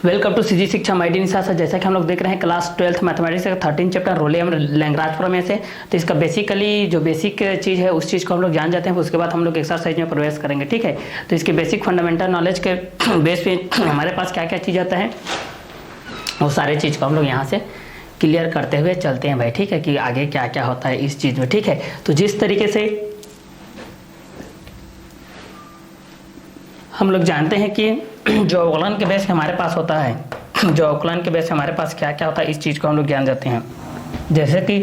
Welcome to CG शिक्षा माई D निशा sir. जैसा कि हम लोग देख रहे हैं क्लास 12th मैथमेटिक्स का 13 चैप्टर रोलियम लैग्रांज में से, तो इसका बेसिकली जो बेसिक चीज़ है उस चीज़ को हम लोग जान जाते हैं। उसके बाद हम लोग एक्सरसाइज में प्रवेश करेंगे, ठीक है। तो इसके बेसिक फंडामेंटल नॉलेज के बेस पे हमारे पास क्या क्या चीज़ आता है वो सारे चीज़ को हम लोग यहाँ से क्लियर करते हुए चलते हैं भाई, ठीक है, कि आगे क्या क्या होता है इस चीज़ में, ठीक है। तो जिस तरीके से हम लोग जानते हैं कि जो अवकलन के बेस हमारे पास होता है, जो अवकलन के बेस हमारे पास क्या क्या होता है इस चीज़ को हम लोग जान जाते हैं। जैसे कि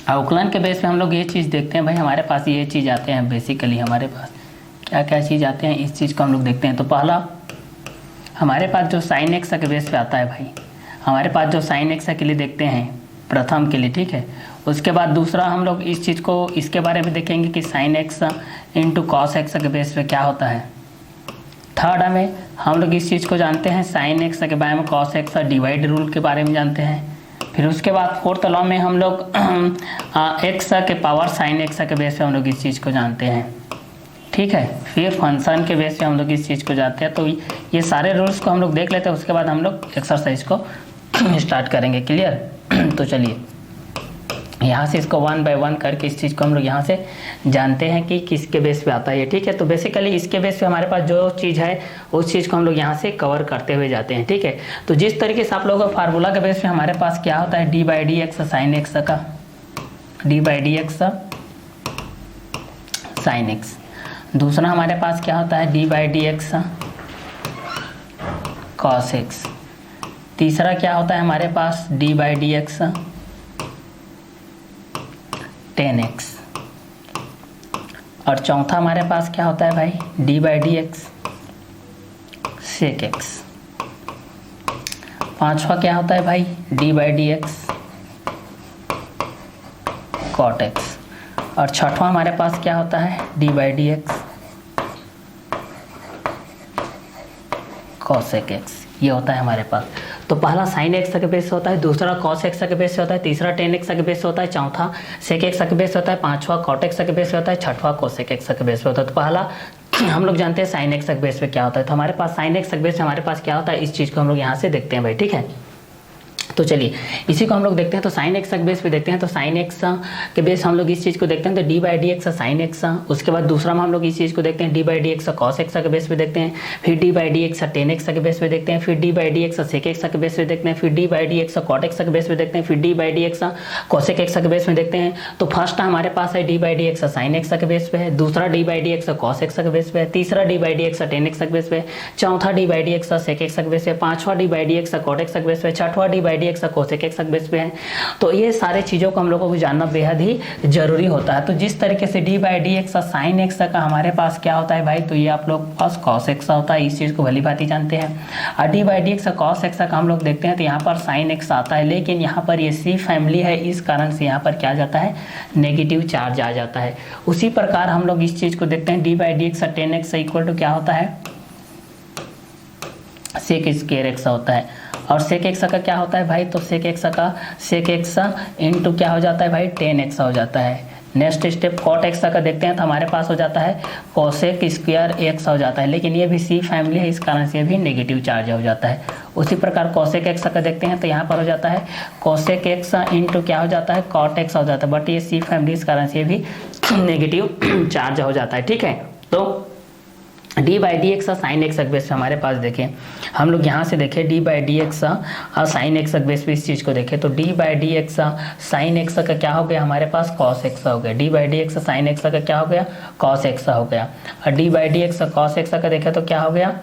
अवकलन के बेस पे हम लोग ये चीज़ देखते हैं भाई, हमारे पास ये चीज़ आते हैं। बेसिकली हमारे पास क्या क्या चीज़ आते हैं इस चीज़ को हम लोग देखते हैं। तो पहला हमारे पास जो साइन एक्स के बेस पे आता है भाई, हमारे पास जो साइन एक्स के लिए देखते हैं प्रथम के लिए, ठीक है। उसके बाद दूसरा हम लोग इस चीज़ को इसके बारे में देखेंगे कि sine x into cos x के बेस पे क्या होता है। थर्ड में हम लोग इस चीज़ को जानते हैं साइन एक्स के बारे में, कॉस एक्स डिवाइड रूल के बारे में जानते हैं। फिर उसके बाद फोर्थ लॉ में हम लोग एक्स के पावर साइन एक्स के बेस पे हम लोग इस चीज़ को जानते हैं, ठीक है। फिर फंक्शन के बेस पे हम लोग इस चीज़ को जानते हैं। तो ये सारे रूल्स को हम लोग देख लेते हैं, उसके बाद हम लोग एक्सरसाइज को स्टार्ट करेंगे, क्लियर। तो चलिए यहाँ से इसको वन बाय वन करके इस चीज़ को हम लोग यहाँ से जानते हैं कि किसके बेस पे आता है ये, ठीक है। तो बेसिकली इसके बेस पे हमारे पास जो चीज़ है उस चीज़ को हम लोग यहाँ से कवर करते हुए जाते हैं, ठीक है। तो जिस तरीके से आप लोगों का फार्मूला के बेस पे हमारे पास क्या होता है, D by D x sine x का, D by D x sign X. दूसरा हमारे पास क्या होता है, D by D x cos X. तीसरा क्या होता है हमारे पास, D by D x tan x. और चौथा हमारे पास क्या होता है भाई, D by D x sec X. पांचवा क्या होता है भाई, D by D x cot X. और छठवां हमारे पास क्या होता है, D by D x cosec x. ये होता है हमारे पास। तो पहला साइन एक्स के बेस होता है, दूसरा कॉस एक्स के बेस होता है, तीसरा टेन एक्स के बेस होता है, चौथा सेक एक्स के बेस होता है, पांचवा कॉट एक्स के बेस होता है, छठवां कोसेक एक्स के बेस होता है। तो पहला हम लोग जानते हैं साइन एक्स के बेस पे क्या होता है। तो हमारे पास साइन एक्स के बेस पे हमारे पास क्या होता है इस चीज़ को हम लोग यहाँ से देखते हैं भाई, ठीक है। तो चलिए इसी को हम लोग देखते हैं। तो साइन एक्स के बेस पे देखते हैं। तो साइन एक्स के बेस हम लोग इस चीज़ को देखते हैं, तो D by D x sine x. उसके बाद दूसरा में हम लोग इस चीज़ को देखते हैं, D by D x cos x के बेस पे देखते हैं। फिर D by D x tan x के बेस पे देखते हैं। फिर D by D x sec x के बेस पे देखते हैं। फिर D by D x cot X के बेस पे देखते हैं। फिर D by D x cosec x के बेस में देखते हैं। तो फर्स्ट हमारे पास है D by D x sine x के बेस पे है, दूसरा D by D x cos x के बेस पे है, तीसरा D by D x tan x के बेस पे, चौथा D by D x sec x के बेस पे, पांचवा D by D x cot X के बेस पे, छठवा D by D x cosec X base पे है। तो ये सारे चीज़ों को हम लोगों को जानना बेहद ही जरूरी होता है। तो जिस तरीके से d by D x sine x का हमारे पास क्या होता है भाई, तो ये आप लोग पास कॉस एक्स होता है, इस चीज़ को भली भांति जानते हैं। और d by D x cos x का हम लोग देखते हैं तो यहाँ पर साइन एक्स आता है, लेकिन यहाँ पर ये सी फैमिली है, इस कारण से यहाँ पर क्या जाता है, नेगेटिव चार्ज आ जाता है। उसी प्रकार हम लोग इस चीज़ को देखते हैं, D by D x tan x equal to क्या होता है, सेक स्क्वायर एक्स होता है। और सेक एक्स का क्या होता है भाई, तो सेक एक्स इंटू क्या हो जाता है भाई, टेन एक्स हो जाता है। नेक्स्ट स्टेप कॉट एक्स का देखते हैं तो हमारे पास हो जाता है कोसेक स्क्वायर एक्स हो जाता है, लेकिन ये भी सी फैमिली है, इस कारण से ये भी नेगेटिव चार्ज हो जाता है। उसी प्रकार कोसेक एक्स का देखते हैं तो यहाँ पर हो जाता है कोसेक एक्स इंटू क्या हो जाता है, कॉट एक्स हो जाता है, बट ये सी फैमिली इस कारण से ये भी नेगेटिव चार्ज हो जाता है, ठीक है। तो D by D x sign x base पे हमारे पास देखें, हम लोग यहाँ से देखें D by D x sign x base पे इस चीज़ को देखें, तो D by D x sine x का क्या हो गया हमारे पास, कॉस एक्स हो गया। D by D x sine x का क्या हो गया, कॉस एक्स हो गया। और d by D x cos x का देखें तो क्या हो गया,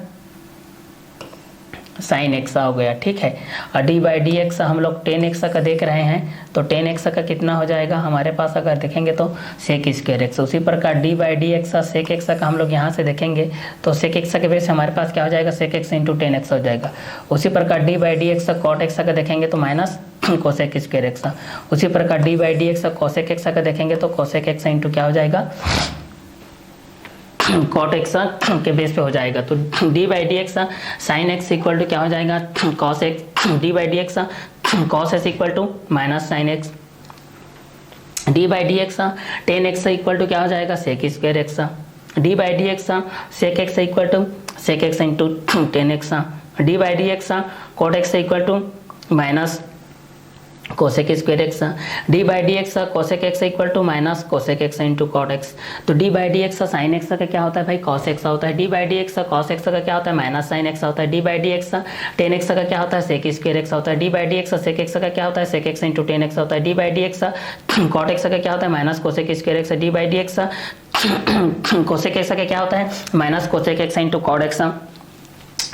साइन एक्स हो गया, ठीक है। और डी बाई डी एक्स हम लोग टेन एक्स का देख रहे हैं, तो टेन एक्स का कितना हो जाएगा हमारे पास, अगर देखेंगे तो सेक स्क्वायर एक्स। उसी प्रकार D by D x sec x का हम लोग यहाँ से देखेंगे तो सेक एक्स के बेस हमारे पास क्या हो जाएगा, sec x into tan X हो जाएगा। उसी प्रकार D by D x cot X का देखेंगे तो माइनस कोसेक स्क्वायर एक्स। उसी प्रकार D by D x cosec X का देखेंगे तो कोसेक एक्स इंटू क्या हो जाएगा, कॉट एक्स के बेस पे हो जाएगा। तो D by D x sine x equal to क्या हो जाएगा, cos x. D by D x cos x equal to minus sine x. D by D x tan x equal to क्या हो जाएगा, sec square x. D by D x sec x equal to sec x into tan x. D by D x cot x equal to minus cosec square x, D by D x cosec x equal to minus cosec x into cot x. तो D by D x sine x का क्या होता है भाई, cos x होता है। D by D x cos x का क्या होता है, माइनस साइन एक्स होता है। D by D x tan x का क्या होता है, सेक स्क्वायर एक्स होता है। D by D x sec x का क्या होता है, sec x into tan X होता है। D by D x cot X का क्या होता है, minus cosec square x. D by D x cosec X का क्या होता है, minus cosec x into cot x.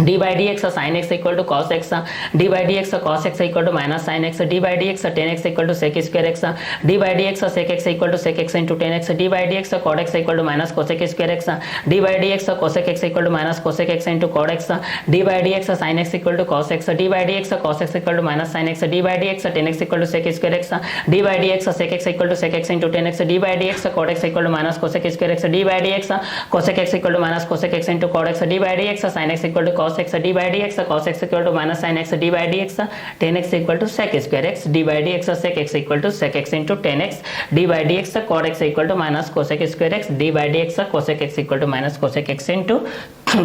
D by D x sine x equal to cos x, D by D x cos x equal to minus sine x, D by D x tan x equal to sec square x, D by D x sec x equal to sec x into tan x, D by D x cot x equal to minus cosec square x, D by D x cosec x equal to minus cosec x into cot x, D by D x sine x equal to cos x, D by D x cos x equal to minus sine x, D by D x tan x equal to sec square x, D by D x sec x equal to sec x into tan x, D by D x cot x equal to minus cosec square x, D by D x cosec x equal to minus cosec x into cot x, D by D x sine x equal to cos x, D by D x cos x equal to minus sin x, D by D x tan x equal to sec square x, D by D x sec x equal to sec x into tan x, D by D x cot x equal to minus cosec square x, D by D x cosec x equal to minus cosec x into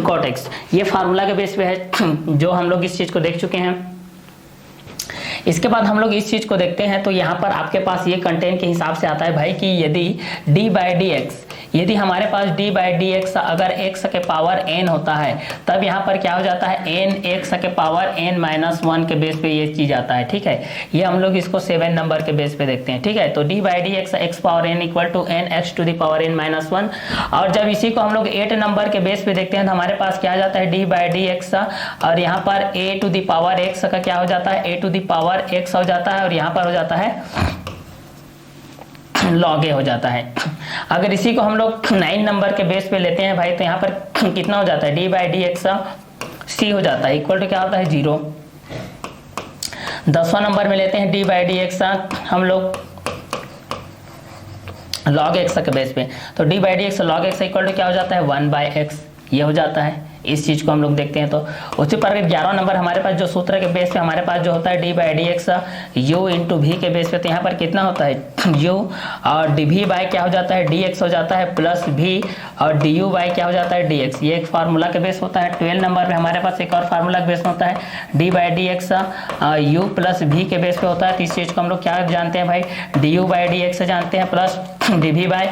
cot x। ये formula के base पे है जो हम लोग इस चीज को देख चुके हैं। इसके बाद हम लोग इस चीज को देखते हैं, तो यहाँ पर आपके पास ये कंटेंट के हिसाब से आता है भाई कि यदि d बाई डी एक्स, यदि हमारे पास d बाई डी एक्स अगर x के पावर n होता है, तब यहाँ पर क्या हो जाता है, n x के पावर n माइनस 1 के बेस पे ये चीज आता है। ठीक है, ये हम लोग इसको 7 नंबर के बेस पे देखते हैं। ठीक है, तो d by D x x power n equal to n x to the power n minus 1। और जब इसी को हम लोग 8 नंबर के बेस पे देखते हैं तो हमारे पास क्या आ जाता है, d बाई डी एक्स और यहाँ पर a to the power x का क्या हो जाता है, a to the power x हो जाता है और यहाँ पर हो जाता है log a हो जाता है। अगर इसी को हम लोग 9 नंबर के बेस पे लेते हैं भाई, तो यहाँ पर कितना हो जाता है, d by D x c हो जाता है इक्वल टू क्या होता है 0। 10वां नंबर में लेते हैं d बाई डी एक्स हम लोग log x के बेस पे, तो d by D x log x equal to क्या हो जाता है 1 बाई एक्स, ये हो जाता है। इस चीज को हम लोग देखते हैं, तो उसी पर 11वां नंबर हमारे पास जो सूत्र के बेस पे हमारे पास जो होता है d by D X u into भी के बेस पे, तो यहाँ पर कितना होता है u और dv बाई क्या हो जाता है dx हो जाता है प्लस v और du बाई क्या हो जाता है dx। ये एक फार्मूला के बेस होता है। 12 नंबर पे हमारे पास एक और फार्मूला के बेस होता है d by D X u plus v के बेस पे होता है। तो इस चीज को हम लोग क्या जानते हैं भाई, du बाई dx जानते हैं प्लस dv बाई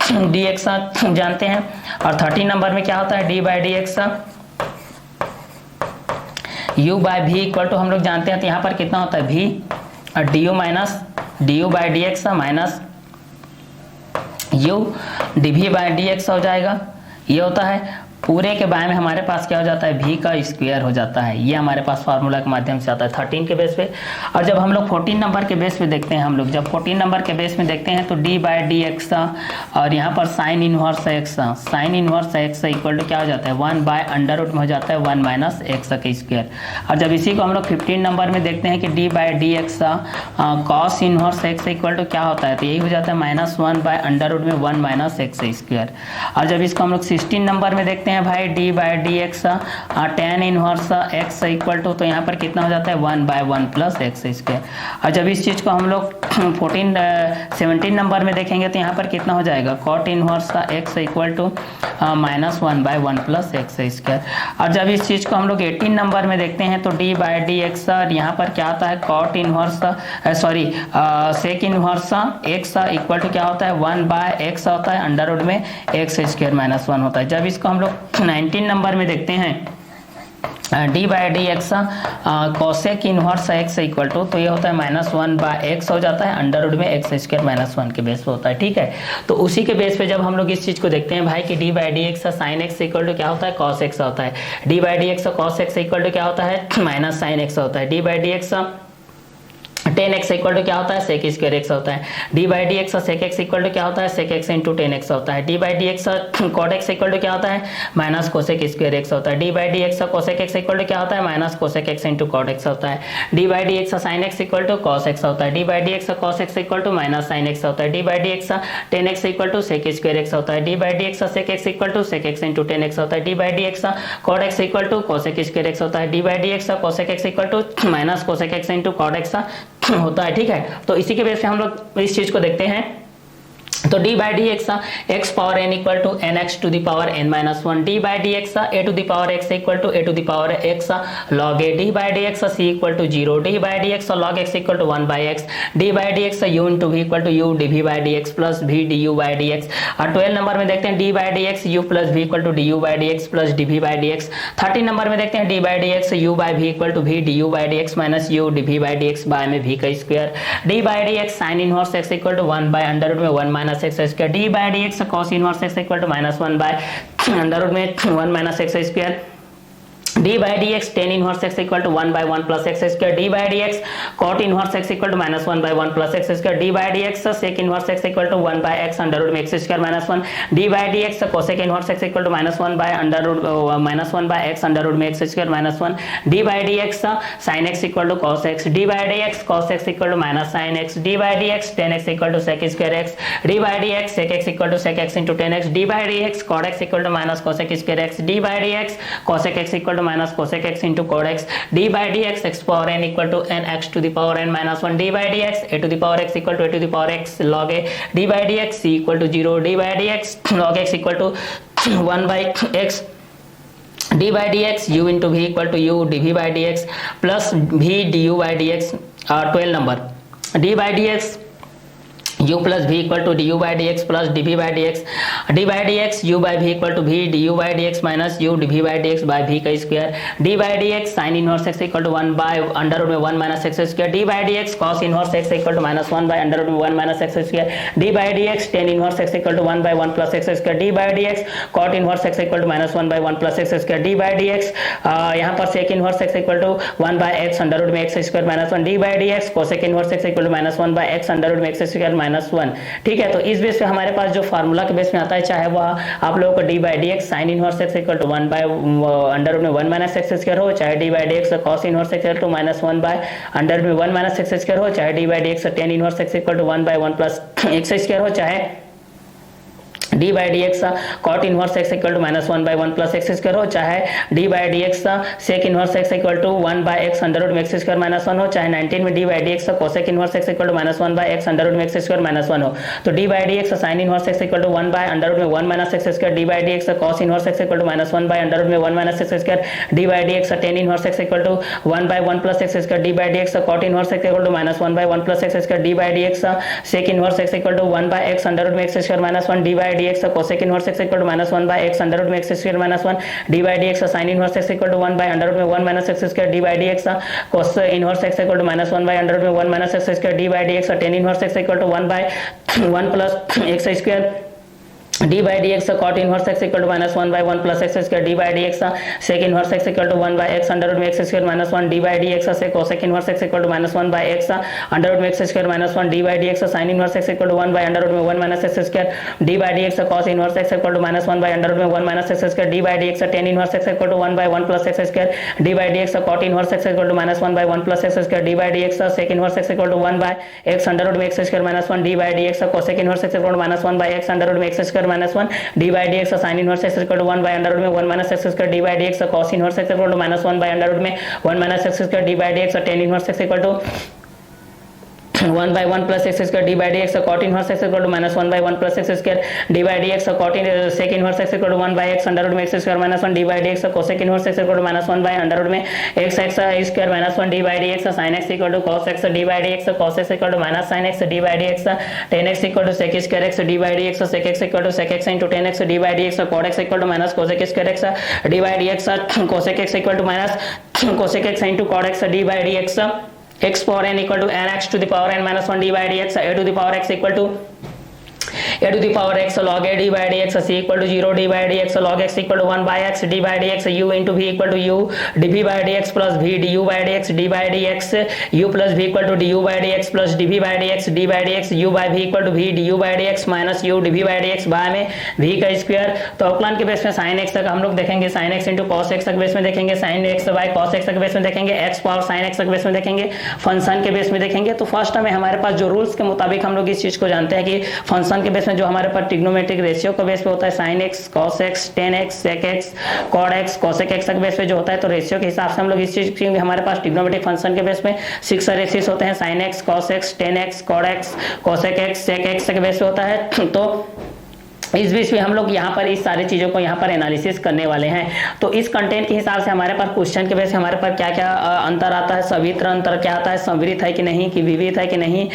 dx जानते हैं। और 13 नंबर में क्या होता है, d by D X u by v equal to हम लोग जानते हैं, तो यहाँ पर कितना होता है v और du minus du by D x minus u dv by D x हो जाएगा। ये होता है पूरे के बाय में हमारे पास क्या हो जाता है, v का स्क्वायर हो जाता है। ये हमारे पास फार्मूला के माध्यम से आता है 13 के बेस पे। और जब हम लोग 14 नंबर के बेस पे देखते हैं, हम लोग जब 14 नंबर के बेस में देखते हैं तो d बाई डी एक्स और यहाँ पर sine inverse x equal to क्या हो जाता है 1 बाय अंडर रूट में हो जाता है 1 माइनस एक्स का स्क्वायर। और जब इसी को हम लोग 15 नंबर में देखते हैं कि d by D x cos inverse x equal to क्या होता है, तो यही हो जाता है -1 बाय अंडर रूट में 1 माइनस एक्स स्क्वायर। और जब इसको हम लोग 16 नंबर में देखते हैं भाई d by D x tan inverse x equal to, तो यहाँ पर कितना हो जाता है 1 बाय 1 प्लस एक्स स्क्वायर। और जब इस चीज को हम लोग 17 नंबर में देखेंगे तो यहाँ पर कितना हो जाएगा cot inverse x equal to -1 by 1 plus x square. और जब इस चीज को हम लोग 18 नंबर में देखते हैं तो d बाई डी एक्स और यहाँ पर क्या आता है cot inverse sec inverse x equal to क्या होता है 1 बाय x होता है अंडर रूट में एक्स स्क्वायर माइनस 1 होता है। जब इसको हम लोग 19 नंबर में देखते हैं d by D x cosec inverse x equal to, तो ये होता है -1 बाय x हो जाता है अंडर रूट में एक्स स्क्वायर माइनस 1 के बेस पे होता है। ठीक है, तो उसी के बेस पे जब हम लोग इस चीज को देखते हैं भाई कि d by D x sine x equal to क्या होता है cos x होता है, d by D x cos x equal to क्या होता है माइनस साइन x होता है, d by D x tan x equal to क्या होता है sec स्क्वायर x होता है, d by D x sec x equal to क्या होता है sec x into tan x होता है, d by D x cot x equal to क्या होता है माइनस cosec स्क्वायर x होता है, d by D x cosec x equal to क्या होता है minus cosec x into cot x होता है, d by D x sin x equal to cos x होता है, d by D x cos x equal to minus sin x होता है, d by D x tan x equal to sec square x होता है, d by D x sec x equal to sec x into tan x होता है, d by D x cot x equal to cosec square x होता है, d by D x cosec x equal to minus cosec x into cot x होता है। ठीक है, तो इसी के बेस पे हम लोग इस चीज को देखते हैं तो D by D x x power n equal to n x to the power n minus one, d by D x a to the power x equal to a to the power x log a, d by D x c equal to zero, d by D x log x equal to one by x, D by D x u into v equal to u d v by D x plus v d u by D x. और 12 number में देखते हैं D by D x u plus v equal to d u by D x plus d v by D x. 13 number में देखते हैं D by D x u by v equal to v d u by D x minus u d v by D x by में v का square, d by D x sign inverse x equal to one by under root में one minus x square, d by D x cos inverse x equal to minus one by under root में one minus x square, d by D x tan inverse x equal to one by one plus x square, d by D x cot inverse x equal to minus one by one plus x square, d by D x sec inverse x equal to one by x under root में x square minus one, d by D x cosec inverse x equal to minus one by under root minus one by x under root में x square minus one, d by D x sine x equal to cos x, D by D x cos x equal to minus sine x, D by D x tan x equal to sec square x, D by D x sec x equal to sec x into tan x, D by D x cot x equal to minus cosec square x, D by D x cosec x equal to minus cosec x into cot x, d by dx x power n equal to n x to the power n minus 1, d by dx a to the power x equal to a to the power x log a, d by dx c equal to 0, d by dx log x equal to 1 by x, d by dx u into v equal to u dv by dx plus v du by dx। 12 number d by dx u plus v equal to du by dx plus dv by dx, d by dx u by v equal to v du by dx minus u dv by dx by v का square, d by dx sin inverse x equal to 1 by under root में 1 minus x square, d by dx cos inverse x equal to minus 1 by under root में 1 minus x square, d by dx tan inverse x equal to 1 by 1 plus x square, d by dx cot inverse x equal to minus 1 by 1 plus x square, d by dx यहाँ पर sec inverse x equal to 1 by x under root में x square minus 1, d by dx cosec inverse x equal to minus 1 by x under root में x square minus 1। ठीक है, तो इस base पे हमारे पास जो फार्मूला के बेस में आता है, चाहे वह आप लोगों को d by D x sign inverse x equal to one by under root में वन माइनस एक्स स्क्वायर हो, चाहे d by D x cos inverse x equal to minus one by under root में one minus x square हो, चाहे d by D x tan inverse x equal to one by one plus x square हो, चाहे d by D x cot inverse x equal to minus one by one plus x square हो, चाहे d by D x sec inverse x equal to one by x under root में x square minus one हो, चाहे 19 में d by D x cosec inverse x equal to minus one by x under root में x square minus one हो, तो D by D x sign inverse x equal to one by under root में one minus x square, d by D x cos inverse x equal to minus one by under root में one minus x square, d by D x tan inverse x equal to one by one plus x square, d by D x cot inverse x equal to minus one by one plus x square, d by D x sec inverse x equal to one by x under root में x square minus one, d by D x cosec inverse x equal to minus one by x under root में x square minus one, d by D x sign inverse x equal to one by under root में one minus x square, d by D x cos inverse x equal to minus one by under root में one minus x square, d by D x tan inverse x equal to one by one plus x square, d by D x cot inverse x equal to minus one by one plus x square, d by D x sec inverse x equal to one by x under root में x square minus one, d by D x से cosec inverse x equal to minus one by x under root में x square minus one, d by D x sign inverse x equal to one by under root में one minus x square, d by D x cos inverse x equal to minus one by under root में one minus x square, d by D x tan inverse x equal to one by one plus x square, d by D x cot inverse x equal to minus one by one plus x square, d by D x sec inverse x equal to one by x under root में x square minus one, d by D x cosec inverse x equal to minus one by x under root में x square minus one, d by D x sign inverse x equal to one by under root में one minus x square, d by D x cos inverse x equal to minus one by under root में one minus x square, d by D x tan inverse x equal to one by one plus x square, d by D x cot inverse x equal to minus one by one plus x square, d by D x cot sec inverse x equal to one by x under root में x square minus one, d by D x cosec inverse x equal to minus one by under root में x square minus one, d by D x sine x equal to cos x, D by D x cos x equal to minus sine x, D by D x tan x equal to sec square x, D by D x sec x equal to sec x into tan x, D by D x cot x equal to minus cosec square x, D by D x cosec x equal to minus cosec x into cot x, D by D x x power n equal to n x to the power n minus 1 d by dx, a to the power x equal to a to the power x log a d by dx c equal to 0, d by dx log x equal to 1 by x, d by dx u into v equal to u dv by dx plus v du by dx, d by dx u plus v equal to du by dx plus dv by dx, d by dx u by v equal to v du by dx minus u dv by dx by में v का square. तो अवकलन के base में sin x तक हम लोग देखेंगे, sin x into cos x तक बेस में देखेंगे, sin x by cos x तक बेस में देखेंगे, x पावर sin x तक बेस में देखेंगे, फंक्शन के बेस में देखेंगे। तो फर्स्ट में हमारे पास जो रूल्स के मुताबिक हम लोग इस चीज को जानते हैं कि फंक्शन के बेस बेस में जो हमारे पास ट्रिग्नोमेट्रिक रेशियो के बेस पे होता है sin x, cos x, tan x, sec x, cot x, cosec x के बेस पे जो होता है, तो रेशियो के हिसाब से हम लोग इस चीज की हमारे पास ट्रिग्नोमेट्रिक फंक्शन के बेस में 6 रेशियोज होते हैं, sin x, cos x, tan x, cot x, cosec x, sec x के बेस पे होता है। तो इस बीच में हम लोग यहाँ पर इस सारी चीज़ों को यहाँ पर एनालिसिस करने वाले हैं। तो इस कंटेंट के हिसाब से हमारे पास क्वेश्चन के बेस हमारे पास क्या क्या अंतर आता है, सवित्र अंतर क्या आता है, संवृत है कि नहीं, कि विविध है कि नहीं,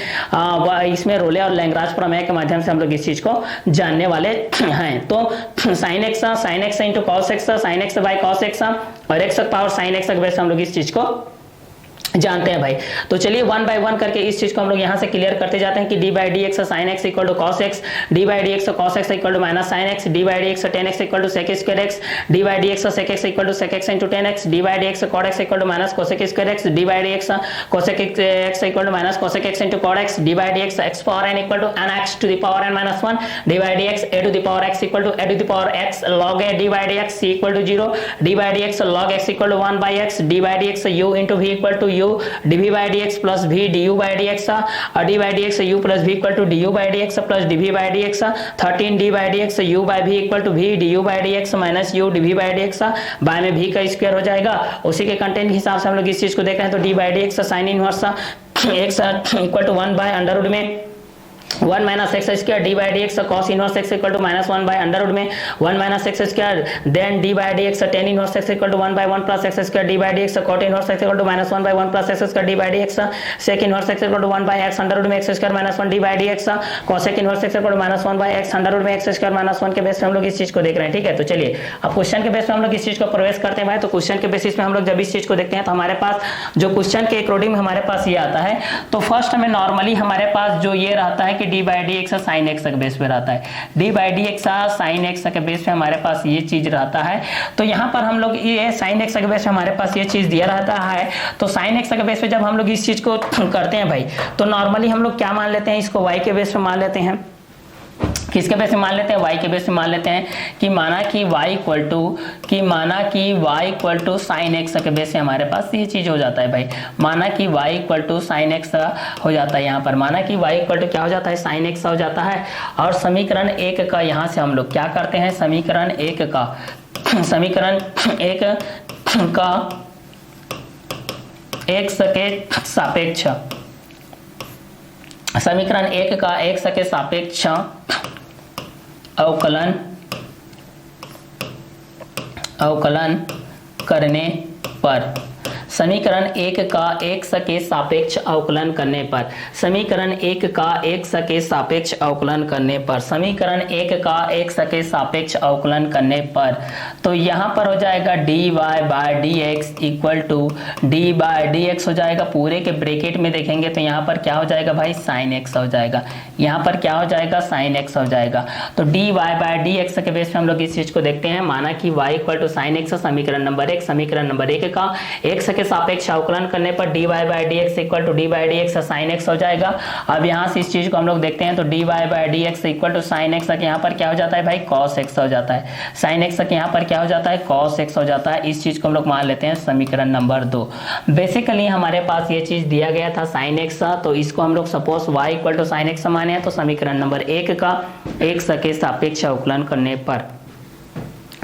इसमें रोले और लैग्रांज प्रमेय के माध्यम से हम लोग इस चीज़ को जानने वाले हैं। तो sine x into cos x, sine x by cos x और एक्स पावर साइन एक्स के बेस हम लोग इस चीज़ को जानते हैं भाई। तो चलिए वन बाय वन करके इस चीज को हम लोग यहाँ से क्लियर करते जाते हैं कि d by D x sine x equal to cos x, D by D x cos x equal to minus sine x, D by D x tan x equal to sec square x, D by D x sec x equal to sec x into tan x, D by D x cot x equal to minus cosec square x, D by D x cosec x equal to minus cosec x into cot x, D by D x x power n equal to n x to the power n minus 1, d by D x a to the power x equal to a to the power x log a, d by D x c equal to 0, d by D x log x equal to 1 by x, D by D x u into v equal to u D by D x plus v du by dx और d by dx u plus v equal to du by dx plus dv by dx 13 d by dx u by v equal to v du by dx minus u dv by dx by में v का square हो जाएगा। उसी के content के हिसाब से हम लोग इस चीज को देख रहे हैं। तो d by dx साइन inverse x equal to 1 by under root में 1 minus x square d by D x cos inverse x equal to minus 1 by under root में 1 minus x square, then d by D x tan inverse x equal to 1 by 1 plus x square d by D x cot inverse x equal to minus 1 by 1 plus x square d by D x sec inverse x equal to 1 by x under root में x square minus 1 d by D x cosec inverse x equal to minus 1 by x under root में x square minus 1 के base पे हम लोग इस चीज को देख रहे हैं। ठीक है, तो चलिए अब क्वेश्चन के बेस पे हम लोग इस चीज को प्रवेश करते हैं भाई। तो क्वेश्चन के बेसिस पे हम लोग जब इस चीज को देखते हैं तो हमारे पास जो क्वेश्चन के अकॉर्डिंग हमारे पास ये आता है। तो फर्स्ट हमें नॉर्मली हमारे पास जो ये रहता है कि d by D x sine x के बेस पे रहता है, D by D x sine x के बेस पे हमारे पास ये चीज रहता है। तो यहाँ पर हम लोग ये साइन एक्स के बेस पे हमारे पास ये चीज दिया रहता है। तो साइन एक्स के बेस पे जब हम लोग इस चीज को करते हैं भाई, तो नॉर्मली हम लोग क्या मान लेते हैं, इसको वाई के बेस पे मान लेते हैं। किसके बेस पे मान लेते हैं, वाई के बेस पे मान लेते हैं कि माना कि y equal to sine x के बेस से हमारे पास ये चीज हो जाता है भाई। माना कि y equal to sign x हो जाता है, यहाँ पर माना कि वाई इक्वल टू क्या हो जाता है, साइन एक्स हो जाता है। और समीकरण 1 का यहाँ से हम लोग क्या करते हैं, समीकरण 1 का एक्स के सापेक्ष, समीकरण 1 का एक्स के सापेक्ष अवकलन करने पर, समीकरण 1 का x के सापेक्ष अवकलन करने पर, समीकरण 1 का x के सापेक्ष अवकलन करने पर, समीकरण 1 का x के सापेक्ष अवकलन करने पर, तो यहाँ पर हो जाएगा dy bye dx equal to d by d x हो जाएगा। पूरे के ब्रैकेट में देखेंगे तो यहाँ पर क्या हो जाएगा भाई, साइन एक्स हो जाएगा। यहाँ पर क्या हो जाएगा, साइन एक्स हो जाएगा। तो dy बाय डी एक्स के बेस पे हम लोग इस चीज को देखते हैं। माना कि y equal to sign x, समीकरण नंबर 1, समीकरण नंबर 1 का x के सापेक्ष अवकलन करने पर dy by d x equal to d by D x sign x हो जाएगा। अब यहाँ से इस चीज को हम लोग देखते हैं तो dy by d x equal to sign x यहाँ पर क्या हो जाता है भाई, कॉस एक्स हो जाता है। साइन एक्स यहाँ पर क्या हो जाता है, कॉस एक्स हो जाता है। इस चीज को हम लोग मान लेते हैं समीकरण नंबर 2। बेसिकली हमारे पास ये चीज दिया गया था साइन एक्स, तो इसको हम लोग suppose y equal to sign x माने हैं। तो समीकरण नंबर 1 का x के सापेक्ष अवकलन करने पर,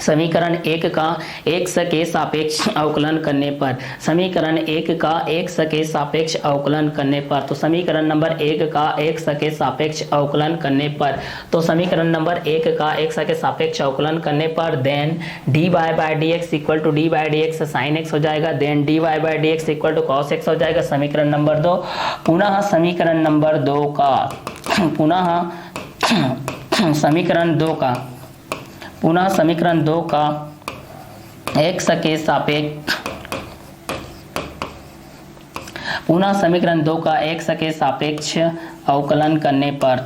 समीकरण 1 का x के सापेक्ष अवकलन करने पर, समीकरण 1 का x के सापेक्ष अवकलन करने पर, तो समीकरण नंबर 1 का x के सापेक्ष अवकलन करने पर, तो समीकरण नंबर 1 का x के सापेक्ष अवकलन करने पर, then dy by d x equal to d by D x sign x हो जाएगा, then dy by d x equal to cos x हो जाएगा। समीकरण नंबर 2, पुनः समीकरण नंबर 2 का समीकरण 2 का x के सापेक्ष, पुनः समीकरण 2 का x के सापेक्ष अवकलन करने पर,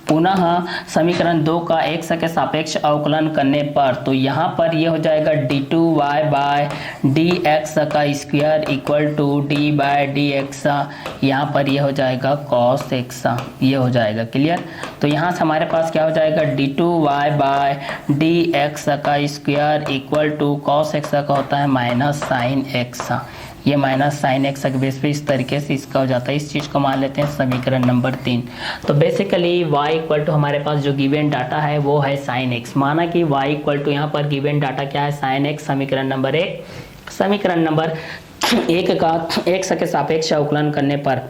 पुनः समीकरण 2 का x के सापेक्ष अवकलन करने पर, तो यहाँ पर ये हो जाएगा d2y बाय dx का square equal to d by dx, यहाँ पर ये हो जाएगा cos x, ये हो जाएगा क्लियर। तो यहाँ से हमारे पास क्या हो जाएगा, d2y बाय dx का square equal to cos x का होता है माइनस साइन x, ये माइनस साइन एक्स के बेस पे इस तरीके से इसका हो जाता है। इस चीज़ को मान लेते हैं समीकरण नंबर 3। तो बेसिकली y इक्वल टू हमारे पास जो गिवन डाटा है वो है साइन एक्स। माना कि y इक्वल टू यहाँ पर गिवन डाटा क्या है, साइन एक्स। समीकरण नंबर 1, समीकरण नंबर 1 का x के सापेक्ष अवकलन करने पर,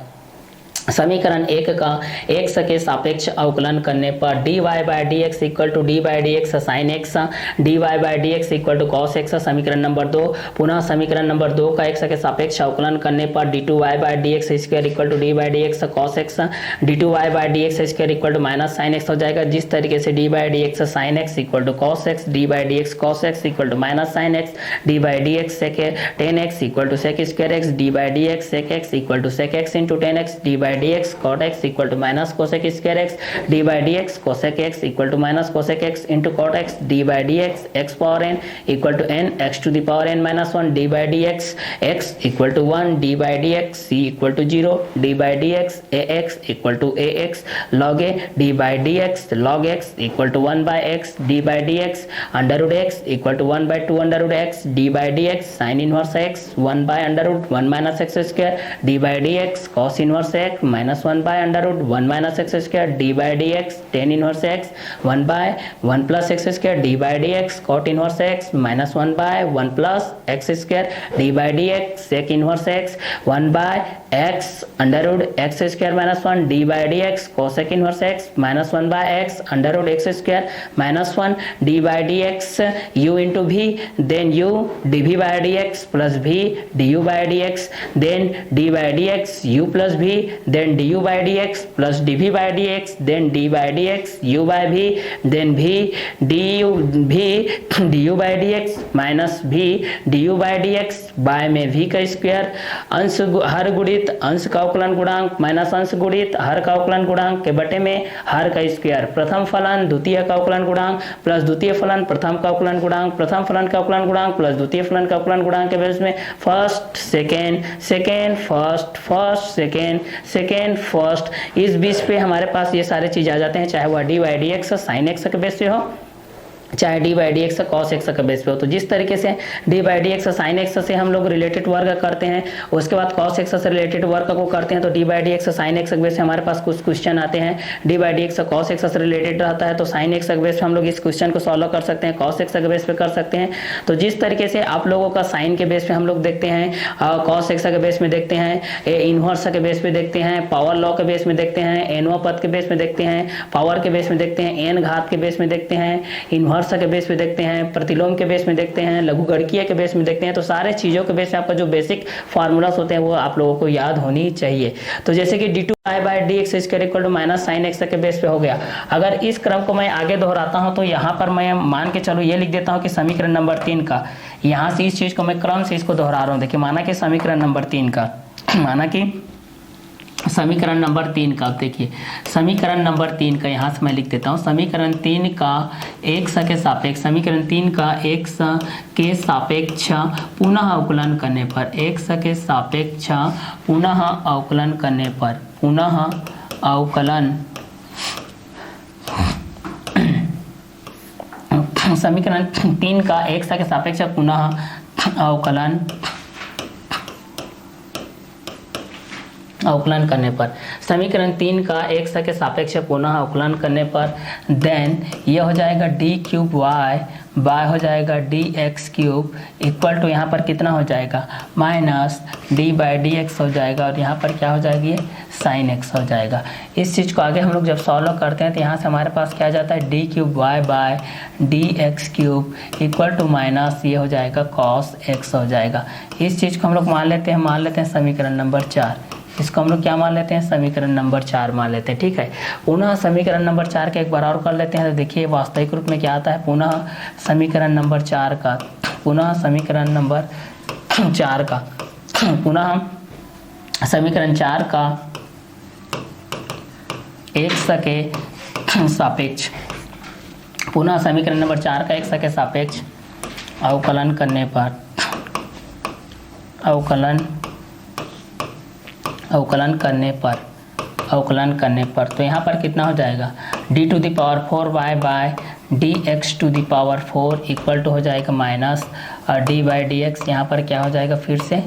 समीकरण 1 का x के सापेक्ष अवकलन करने पर dy by D x equal to d by D x sign x, dy by D x equal to cos x. समीकरण नंबर 2, पुनः समीकरण नंबर 2 का x के सापेक्ष अवकलन करने पर d2y by D x square equal to d by D x cos x, d2y by D x square equal to minus sign x हो जाएगा। जिस तरीके से d by D x sine x equal to cos x, D by D x cos x equal to minus sine x, D by D x sec tan x equal to sec square x, D by D x sec x equal to sec x into tan x, D by dx cot x equal to minus cosec square x, D by D x cosec x equal to minus cosec x into cot x, D by D x x power n equal to n x to the power n minus 1, d by D x x equal to 1, d by D x c equal to 0, d by D x a x equal to a x log a, d by D x log x equal to 1 by x, D by D x under root x equal to 1 by 2 under root x, D by D x sine inverse x 1 by under root 1 minus x square, d by D x cos inverse x minus 1 by under root 1 minus x square, d by D x tan inverse x 1 by 1 plus x square, d by D x cot inverse x minus 1 by 1 plus x square, d by D x sec inverse x 1 by x under root x square minus 1, d by D x cosec inverse x minus 1 by x under root x square minus 1, d by D x u into v, then u d v by D x plus भी d u by D x, then d by D x u plus v, then d u by D x plus d v by D x, then d by D x u by v, then v d u by D x minus v d u by D x by में v का square, अंश हर गुणित अंश का अवकलन गुणांक minus अंश गुणित हर का अवकलन गुणांक के बटे में हर का स्क्वायर, प्रथम फलन द्वितीय का अवकलन गुणांक प्लस द्वितीय फलन प्रथम का अवकलन गुणांक, प्रथम फलन का अवकलन गुणांक प्लस द्वितीय फलन का अवकलन गुणांक के बेस में first second second first first second second first, इस बीच पे हमारे पास ये सारे चीज आ जाते हैं, चाहे वह D by D x sine x के बेस पे हो, चाहे d by D x cos x का बेस पे हो। तो जिस तरीके से d by D x sine x से हम लोग रिलेटेड वर्क करते हैं, उसके बाद कॉस एक्स से रिलेटेड वर्क को करते हैं, तो D by D x sine x के बेस पे हमारे पास कुछ क्वेश्चन आते हैं, D by D x cos x से रिलेटेड रहता है, तो साइन एक्स के बेस पे हम लोग इस क्वेश्चन को सॉल्व कर सकते हैं, कॉस एक्स के बेस पे कर सकते हैं। तो जिस तरीके से आप लोगों का साइन के बेस पे हम लोग देखते हैं, कॉस एक्स के बेस में देखते हैं, इनवर्स के बेस पे देखते हैं, पावर लॉ के बेस में देखते हैं, एनवा पद के बेस में देखते हैं, पावर के बेस में देखते हैं, एन घात के बेस में देखते हैं, इनवर्स के बेस पे देखते हैं, प्रतिलोम के बेस में देखते हैं, लघुगणकीय के बेस में देखते हैं। तो सारे चीजों के बेस पे आपका जो बेसिक फार्मूलास होते हैं वो आप लोगों को याद होनी चाहिए। तो जैसे कि d two y by D x square equal to minus sine x के बेस पे हो गया। अगर इस क्रम को मैं आगे दोहराता हूं तो यहाँ पर मैं मान के चलो ये लिख देता हूँ कि समीकरण नंबर 3 का, यहाँ से इस चीज को मैं क्रम से इसको दोहरा रहा हूँ। देखिए माना कि समीकरण नंबर 3 का, माना कि समीकरण नंबर 3 का, देखिए समीकरण नंबर 3 का यहाँ से मैं लिख देता हूँ, समीकरण 3 का x के सापेक्ष, समीकरण 3 का x के सापेक्ष पुनः अवकलन करने पर, x के सापेक्ष पुनः अवकलन करने पर, पुनः अवकलन समीकरण 3 का x के सापेक्ष पुनः अवकलन करने पर, समीकरण 3 का x के सापेक्ष पुनः अवकलन करने पर, देन यह हो जाएगा डी क्यूब वाई बाय हो जाएगा d x cube equal to यहाँ पर कितना हो जाएगा minus d by D x हो जाएगा, और यहाँ पर क्या हो जाएगी साइन एक्स हो जाएगा। इस चीज़ को आगे हम लोग जब सॉल्व करते हैं तो यहाँ से हमारे पास क्या जाता है d cube y by d x cube equal to minus ये हो जाएगा कॉस एक्स हो जाएगा। इस चीज़ को हम लोग मान लेते हैं समीकरण नंबर 4, इसको हम लोग क्या मान लेते हैं समीकरण नंबर 4 मान लेते हैं। ठीक है, पुनः समीकरण नंबर 4 का एक बार और कर लेते हैं। तो देखिए वास्तविक रूप में क्या आता है, पुनः समीकरण नंबर 4 का, पुनः समीकरण नंबर 4 का, पुनः समीकरण 4 का x के सापेक्ष, पुनः समीकरण नंबर 4 का x के सापेक्ष अवकलन करने पर, अवकलन करने पर तो यहाँ पर कितना हो जाएगा d to the power 4y by d x to the power 4 equal to हो जाएगा minus d by D x, यहाँ पर क्या हो जाएगा फिर से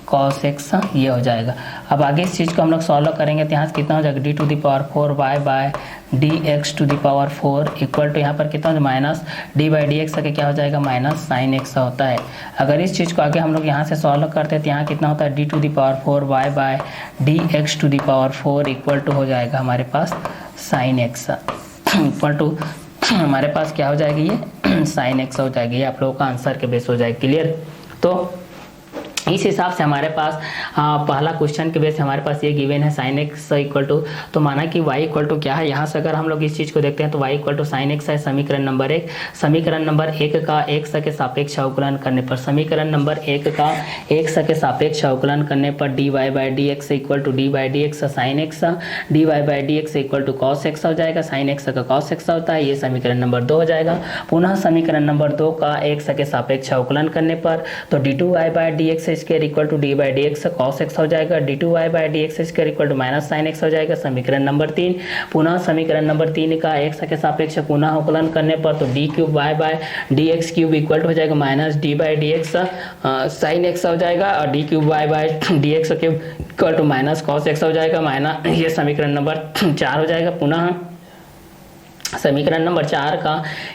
cos x ये हो जाएगा। अब आगे इस चीज़ को हम लोग सॉल्व करेंगे तो यहाँ से कितना हो जाएगा d to the power 4y by dx to the power 4 equal to यहाँ पर कितना हो जाएगा minus d by D x क्या हो जाएगा माइनस साइन x होता है। अगर इस चीज़ को आगे हम लोग यहाँ से सॉल्व करते हैं तो यहाँ कितना होता है d to the power 4y by dx to the power 4 equal to हो जाएगा हमारे पास साइन x इक्वल टू हमारे पास क्या हो जाएगी ये साइन x हो जाएगी। ये आप लोगों का आंसर के बेस हो जाएगा। क्लियर? तो इस हिसाब से हमारे पास पहला क्वेश्चन के बेस हमारे पास ये गिवन है साइन एक्स इक्वल टू, तो माना कि y इक्वल टू क्या है, यहाँ से अगर हम लोग इस चीज़ को देखते हैं तो y equal to sign x है। समीकरण नंबर 1, समीकरण नंबर 1 का x के सापेक्ष अवकलन करने पर, समीकरण नंबर 1 का x के सापेक्ष अवकलन करने पर dy by D x equal to d by D x sign x, dy by D x equal to cos x हो जाएगा। साइन एक्स का कॉस एक्स होता है, ये समीकरण नंबर 2 हो जाएगा। पुनः समीकरण नंबर 2 का x के सापेक्ष अवकलन करने पर तो d2y by D x square equal to d by D x cos x हो जाएगा। d2y by D x square equal to minus sign x हो जाएगा। समीकरण नंबर 3, पुनः समीकरण नंबर 3 का x के सापेक्ष पुनः अवकलन करने पर तो d cube y by D x cube equal to हो जाएगा minus d by D x sign x हो जाएगा, और d cube y by D x cube equal to minus cos x हो जाएगा। माइनस ये समीकरण नंबर 4 हो जाएगा। पुनः समीकरण नंबर 4 का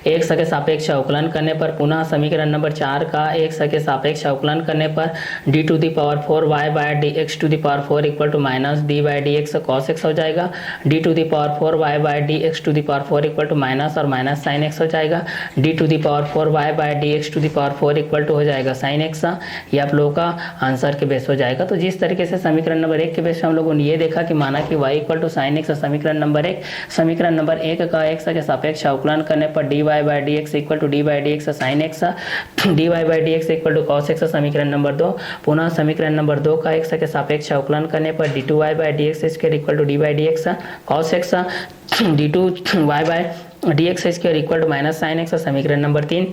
x के सापेक्ष अवकलन करने पर, पुनः समीकरण नंबर 4 का x के सापेक्ष अवकलन करने पर d to the power 4y by d x to the power 4 equal to minus d by D x cos x हो जाएगा। d to the power 4y by d x to the power 4 equal to minus और minus sign x हो जाएगा। d to the power 4y by d x to the power 4 equal to हो जाएगा sine x. ये आप लोगों का answer के बेस हो जाएगा। तो जिस तरीके से समीकरण नंबर 1 के बेस में हम लोगों ने ये देखा कि माना कि y equal to sign x, समीकरण नंबर 1, समीकरण नंबर 1 का x के सापेक्ष अवकलन करने पर dy by D x equal to d by D x sign x, dy by D x equal to cos x समीकरण नंबर 2। पुनः समीकरण नंबर 2 का x के सापेक्ष अवकलन करने पर d2y by D x square equal to d by D x cos x, d2y by D x square equal to minus sign x समीकरण नंबर 3।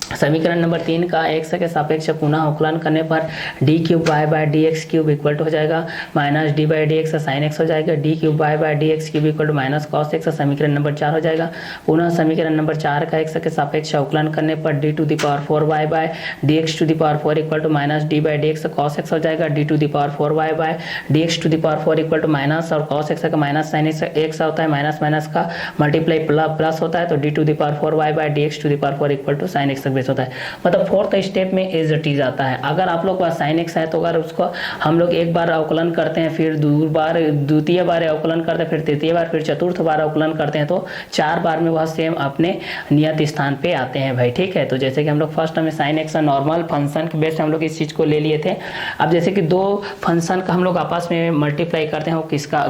समीकरण नंबर 3 का x के सापेक्ष पुनः अवकलन करने पर d cube y by D x cube equal to हो जाएगा minus d by D x sign x हो जाएगा। D cube y by D x cube equal to minus cos x समीकरण नंबर 4 हो जाएगा। पुनः समीकरण नंबर 4 का x के सापेक्ष अवकलन करने पर d to the power 4y by D x to the power 4 equal to minus d by D x cos x हो जाएगा। D to the power 4y by D x to the power 4 equal to minus और cos x का minus sign x होता है, minus minus का multiply plus होता है, तो d to the power 4y by D x to the power 4 equal to sign x base होता है। मतलब फोर्थ स्टेप में एज इट इज आता है। अगर आप लोग का साइन एक्स है तो अगर उसको हम लोग एक बार अवकलन करते हैं, फिर द्वितीय बार अवकलन करते हैं, फिर तृतीय बार, फिर चतुर्थ बार अवकलन करते हैं, तो 4 बार में वह सेम अपने नियत स्थान पे आते हैं भाई। ठीक है, तो जैसे कि हम लोग फर्स्ट में साइन एक्स नॉर्मल फंक्शन के बेस हम लोग इस चीज़ को ले लिए थे। अब जैसे कि 2 फंक्शन का हम लोग आपस में मल्टीप्लाई करते हैं, वो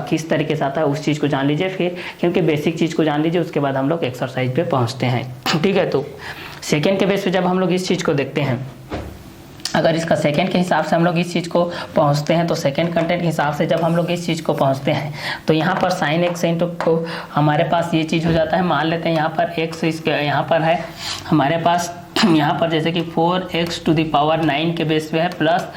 किस तरीके से आता है उस चीज़ को जान लीजिए फिर, क्योंकि बेसिक चीज़ को जान लीजिए, उसके बाद हम लोग एक्सरसाइज पे पहुँचते हैं। ठीक है, तो सेकेंड के बेस पे जब हम लोग इस चीज़ को देखते हैं, अगर इसका सेकंड के हिसाब से हम लोग इस चीज़ को पहुंचते हैं, तो सेकंड कंटेंट के हिसाब से जब हम लोग इस चीज़ को पहुंचते हैं तो यहाँ पर साइन एक्स इंटू को हमारे पास ये चीज़ हो जाता है। मान लेते हैं यहाँ पर एक्स इसके यहाँ पर है हमारे पास, यहाँ पर जैसे कि 4x टू द पावर 9 के बेस पे है प्लस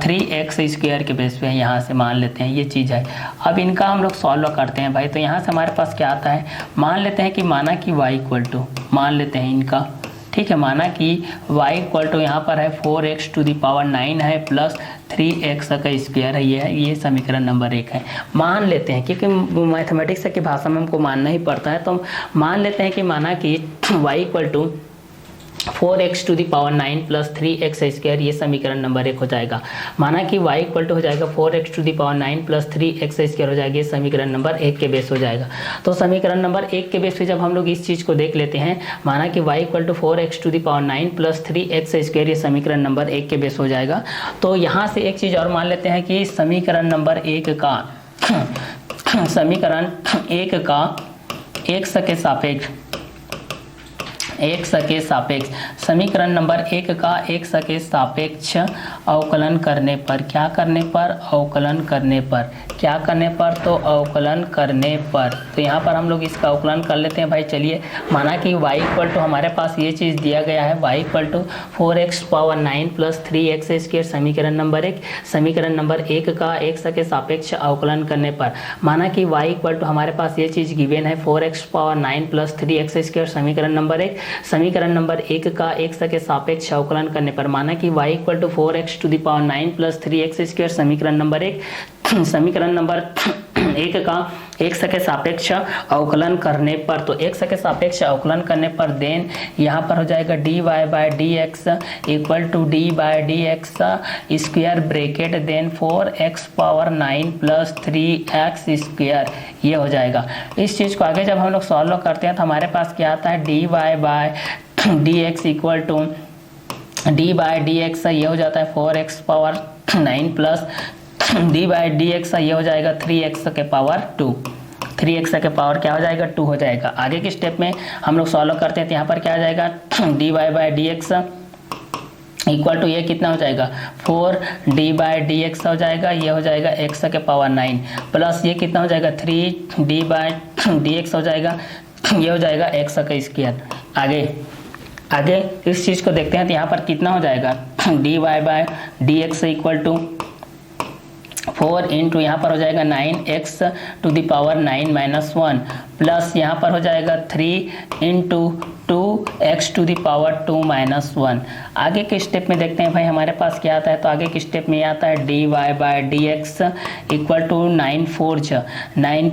3x स्क्वायर के बेस पे है, यहाँ से मान लेते हैं ये चीज़ है। अब इनका हम लोग सॉल्व करते हैं भाई, तो यहाँ से हमारे पास क्या आता है, मान लेते हैं कि माना कि y इक्वल टू, मान लेते हैं इनका, ठीक है, माना कि y इक्वल टू यहाँ पर है 4x टू द पावर 9 है प्लस 3x का स्क्वायर है, ये समीकरण नंबर 1 है। मान लेते हैं, क्योंकि मैथमेटिक्स की भाषा में हमको मानना ही पड़ता है, तो मान लेते हैं कि माना कि y equal to 4x to the power 9 plus 3x square, ये समीकरण नंबर 1 हो जाएगा। माना कि y इक्वल टू हो जाएगा 4x to the power 9 plus 3x square हो जाएगा, ये समीकरण नंबर 1 के बेस हो जाएगा। तो समीकरण नंबर 1 के बेस पे जब हम लोग इस चीज़ को देख लेते हैं, माना कि y equal to 4x to the power 9 plus 3x square, ये समीकरण नंबर 1 के बेस हो जाएगा। तो यहाँ से एक चीज़ और मान लेते हैं कि समीकरण नंबर 1 का समीकरण 1 का x के सापेक्ष, x के सापेक्ष, समीकरण नंबर 1 का x के सापेक्ष अवकलन करने पर, क्या करने पर, अवकलन करने पर, क्या करने पर, तो अवकलन करने पर, तो यहाँ पर हम लोग इसका अवकलन कर लेते हैं भाई। चलिए, माना कि y इक्वल टू हमारे पास ये चीज़ दिया गया है, y equal to 4x power 9 plus 3x square, समीकरण नंबर 1, समीकरण नंबर 1 का x के सापेक्ष अवकलन करने पर, माना कि y इक्वल टू हमारे पास ये चीज़ गिवन है 4x power 9 plus 3x square, समीकरण नंबर 1, समीकरण नंबर 1 का x के सापेक्ष अवकलन करने पर माना कि y equal to 4x to the power 9 plus 3x square समीकरण नंबर 1। समीकरण नंबर 1 का x के सापेक्ष अवकलन करने पर, तो x के सापेक्ष अवकलन करने पर देन यहाँ पर हो जाएगा dy by d x equal to d by d x square bracket then 4x power 9 plus 3x square, ये हो जाएगा। इस चीज़ को आगे जब हम लोग सॉल्व करते हैं तो हमारे पास क्या आता है dy by d x equal to d by d x, ये हो जाता है 4x power 9 plus d by D x, ये हो जाएगा 3x के पावर 2, 3x के पावर क्या हो जाएगा 2 हो जाएगा। आगे के स्टेप में हम लोग सॉल्व करते हैं तो यहाँ पर क्या आ जाएगा d y by D x equal to ये कितना हो जाएगा 4d बाई डी एक्स हो जाएगा, ये हो जाएगा x के पावर 9 प्लस ये कितना हो जाएगा 3d बाई डी एक्स हो जाएगा, ये हो जाएगा x का स्क्वायर। आगे इस चीज़ को देखते हैं तो यहाँ पर कितना हो जाएगा d y by D x equal to 4 into यहाँ पर हो जाएगा 9x to the power 9 minus 1 plus यहाँ पर हो जाएगा 3 into 2x to the power 2 minus 1। आगे के स्टेप में देखते हैं भाई हमारे पास क्या आता है, तो आगे के स्टेप में आता है d y by D x equal to 9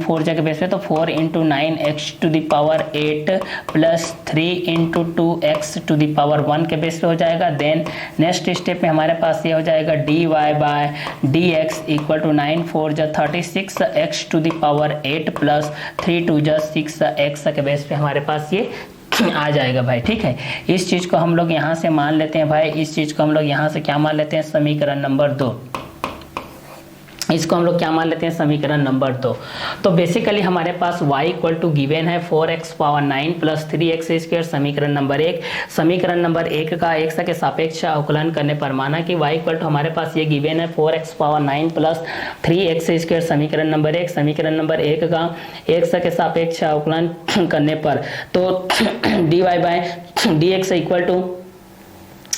4 के बेस पे, तो 4 into 9x to the power 8 plus 3 into 2x to the power 1 के बेस पे हो जाएगा। देन नेक्स्ट स्टेप में हमारे पास ये हो जाएगा d y by d x equal to 9 4 36x to the power 8 plus 3 2 6x के बेस पे हमारे पास ये आ जाएगा भाई। ठीक है, इस चीज़ को हम लोग यहाँ से मान लेते हैं भाई, इस चीज़ को हम लोग यहाँ से क्या मान लेते हैं समीकरण नंबर 2, इसको हम लोग क्या मान लेते हैं समीकरण नंबर 2। तो बेसिकली हमारे पास y इक्वल टू गिवन है 4x power 9 plus 3x square समीकरण नंबर 1। समीकरण नंबर 1 का x के सापेक्ष अवकलन करने पर माना कि y इक्वल टू हमारे पास ये गिवन है 4x power 9 plus 3x square समीकरण नंबर 1। समीकरण नंबर 1 का x के सापेक्ष अवकलन करने पर तो dy by d x equal to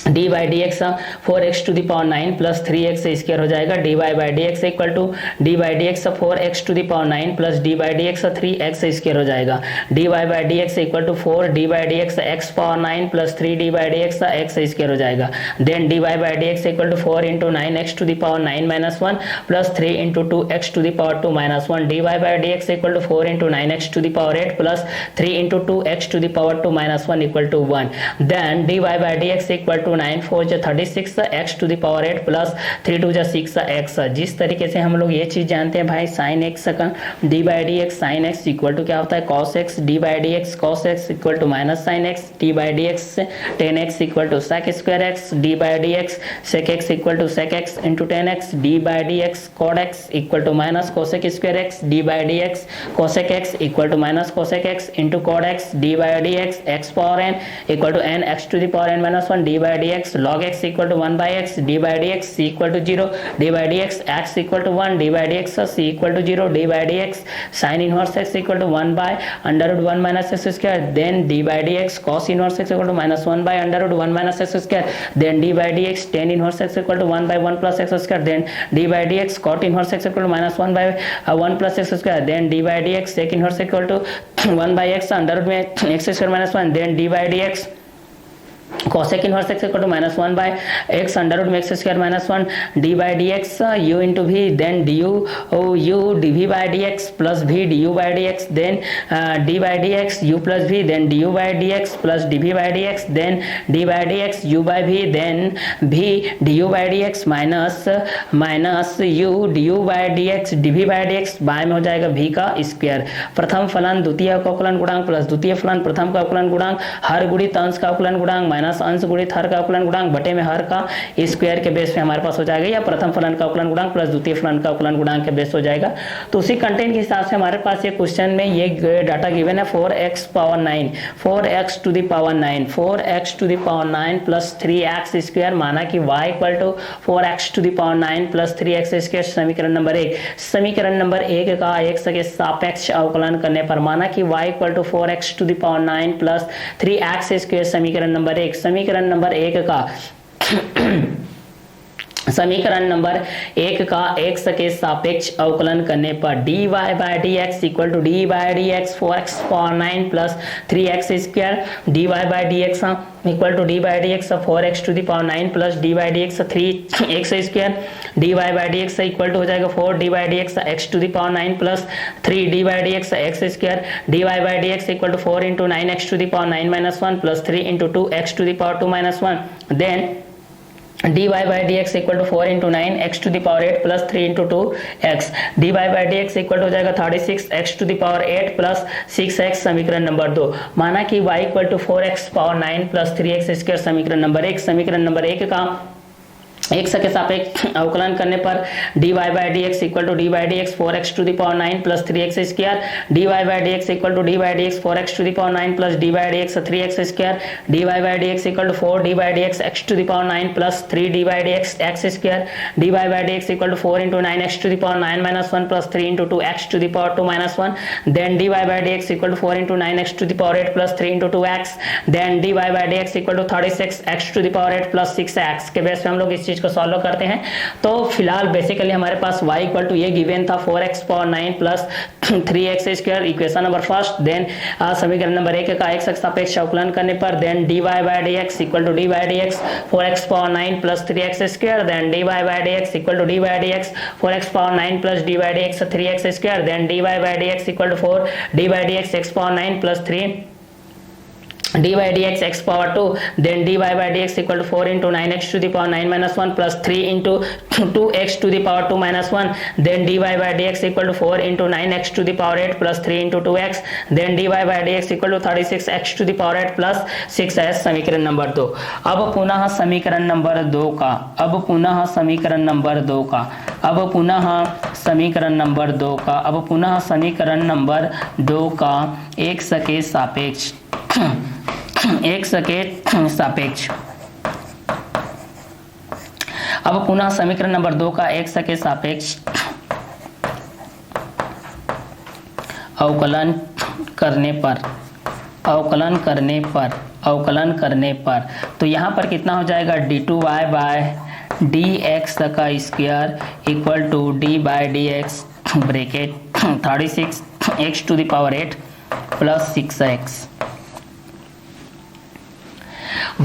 d by D x 4x to the power 9 plus 3x square हो जाएगा। D y by D x equal to d by D x 4x to the power 9 plus d by D x 3x square हो जाएगा। D y by D x equal to 4 d by D x x power 9 plus 3 d by D x x square हो जाएगा। Then d y by D x equal to 4 into 9x to the power 9 minus 1 plus 3 into 2x to the power 2 minus 1। D y by D x equal to 4 into 9x to the power 8 plus 3 into 2x to the power 2 minus 1 equal to 1। Then d y by D x equal to 9 4 36x to the power 8 plus 3 2 6x। जिस तरीके से हम लोग ये चीज़ जानते हैं भाई sine x का D by D x sine x equal to क्या होता है cos x, D by D x cos x equal to minus sine x, D by D x tan x equal to sec square x, D by D x sec x equal to sec x into tan x, D by D x cot x equal to minus cosec square x, D by D x cosec x equal to minus cosec x into cot x, D by D x x power n equal to n x to the power n minus 1, d by D x log x equal to 1 by x, d by dx c equal to 0, d by dx x equal to 1, d by dx c equal to 0, d by dx sin inverse x equal to 1 by under root 1 minus x square, then d by dx cos inverse x equal to minus 1 by under root 1 minus x square, then d by dx tan inverse x equal to 1 by 1 plus x square, then d by dx cot inverse x equal to minus 1 by 1 plus x square, then d by dx sec inverse equal to 1 by x under root में x square minus 1, then d by dx cosec inverse x equal to minus 1 by x under root x square minus 1, d by dx u into v, then du u dv by dx plus v du by dx, then d by dx u plus v, then du by dx plus dv by dx, then d by dx u by v, then v du by dx minus u du by dx dv by dx by में हो जाएगा v का square. प्रथम फलन द्वितीय का अवकलन गुणांक प्लस द्वितीय फलन प्रथम का अवकलन गुणांक हर गुणित अंश का अवकलन गुणांक माइनस अंश गुणित हर का अवकलन गुणांक बटे में हर का स्क्वायर के बेस पे हमारे पास हो जाएगा, या प्रथम फलन का अवकलन गुणांक प्लस द्वितीय फलन का अवकलन गुणांक के बेस हो जाएगा। तो उसी कंटेंट के हिसाब से हमारे पास ये क्वेश्चन में ये डाटा गिवन है 4x power 9 4x to the power 9 4x to the power 9 plus 3x square, माना कि y equal to 4x to the power 9 plus 3x square समीकरण नंबर 1। समीकरण नंबर 1 का x के सापेक्ष अवकलन करने पर माना कि y equal to 4x to the power 9 plus 3x square समीकरण नंबर 1। समीकरण नंबर 1 का समीकरण नंबर 1 का x के सापेक्ष अवकलन करने पर dy by D x equal to d by D x 4x power 9 plus 3x square, dy by D x equal to d by D x 4x to the power 9 plus d by D x 3x square, dy by D x equal to हो जाएगा 4 d by D x x to the power 9 plus 3 d by D x x square, dy by D x equal to 4 into 9x to the power 9 minus 1 plus 3 into 2x to the power 2 minus 1, then dy by dx equal to 4 into 9 x to the power 8 plus 3 into 2x, dy by dx equal हो जाएगा 36 x to the power 8 plus 6x। समीकरण number 2 माना कि y equal to 4x power 9 plus 3x square. समीकरण number 1, समीकरण number 1 का x के सापेक्ष अवकलन करने पर dy by D x equal to d by D x 4x to the power 9 plus 3x square, dy by D x equal to d by D x 4x to the power 9 plus d by D x 3x square, dy by D x equal to 4 d by D x x to the power 9 plus 3 d by D x x square, dy by D x equal to 4 into 9x to the power 9 minus 1 plus 3 into 2x to the power 2 minus 1, then dy by D x equal to 4 into 9x to the power 8 plus 3 into 2x, then dy by D x equal to 36 x to the power 8 plus 6x के base पे हम लोग इस चीज को solve करते हैं। तो फिलहाल बेसिकली हमारे पास y इक्वल टू ये गिवन था 4x power 9 plus 3x square, equation number first. Then समीकरण नंबर 1 का x के सापेक्ष अवकलन करने पर then dy by D x equal to d by D x 4x power 9 plus 3x square, then dy by D x equal to d by D x 4x power 9 plus d by D x 3x square, then dy by D x equal to 4 d by D x x power 9 plus 3 dy by dx x power 2, then dy by dx equal to 4 into 9x to the power 9 minus 1 plus 3 into 2x to the power 2 minus 1, then dy by dx equal to 4 into 9x to the power 8 plus 3 into 2x, then dy by dx equal to 36x to the power 8 plus 6s। समीकरण number 2। अब पुनः समीकरण number 2 का अब पुनः समीकरण number 2 का अब पुनः समीकरण नंबर 2 का अब पुनः समीकरण नंबर 2 का x के सापेक्ष x के सापेक्ष अब पुनः समीकरण नंबर 2 का x के सापेक्ष अवकलन करने पर तो यहाँ पर कितना हो जाएगा d2y बाय डी एक्स का square equal to d by D x bracket 36 x to the power 8 plus 6x।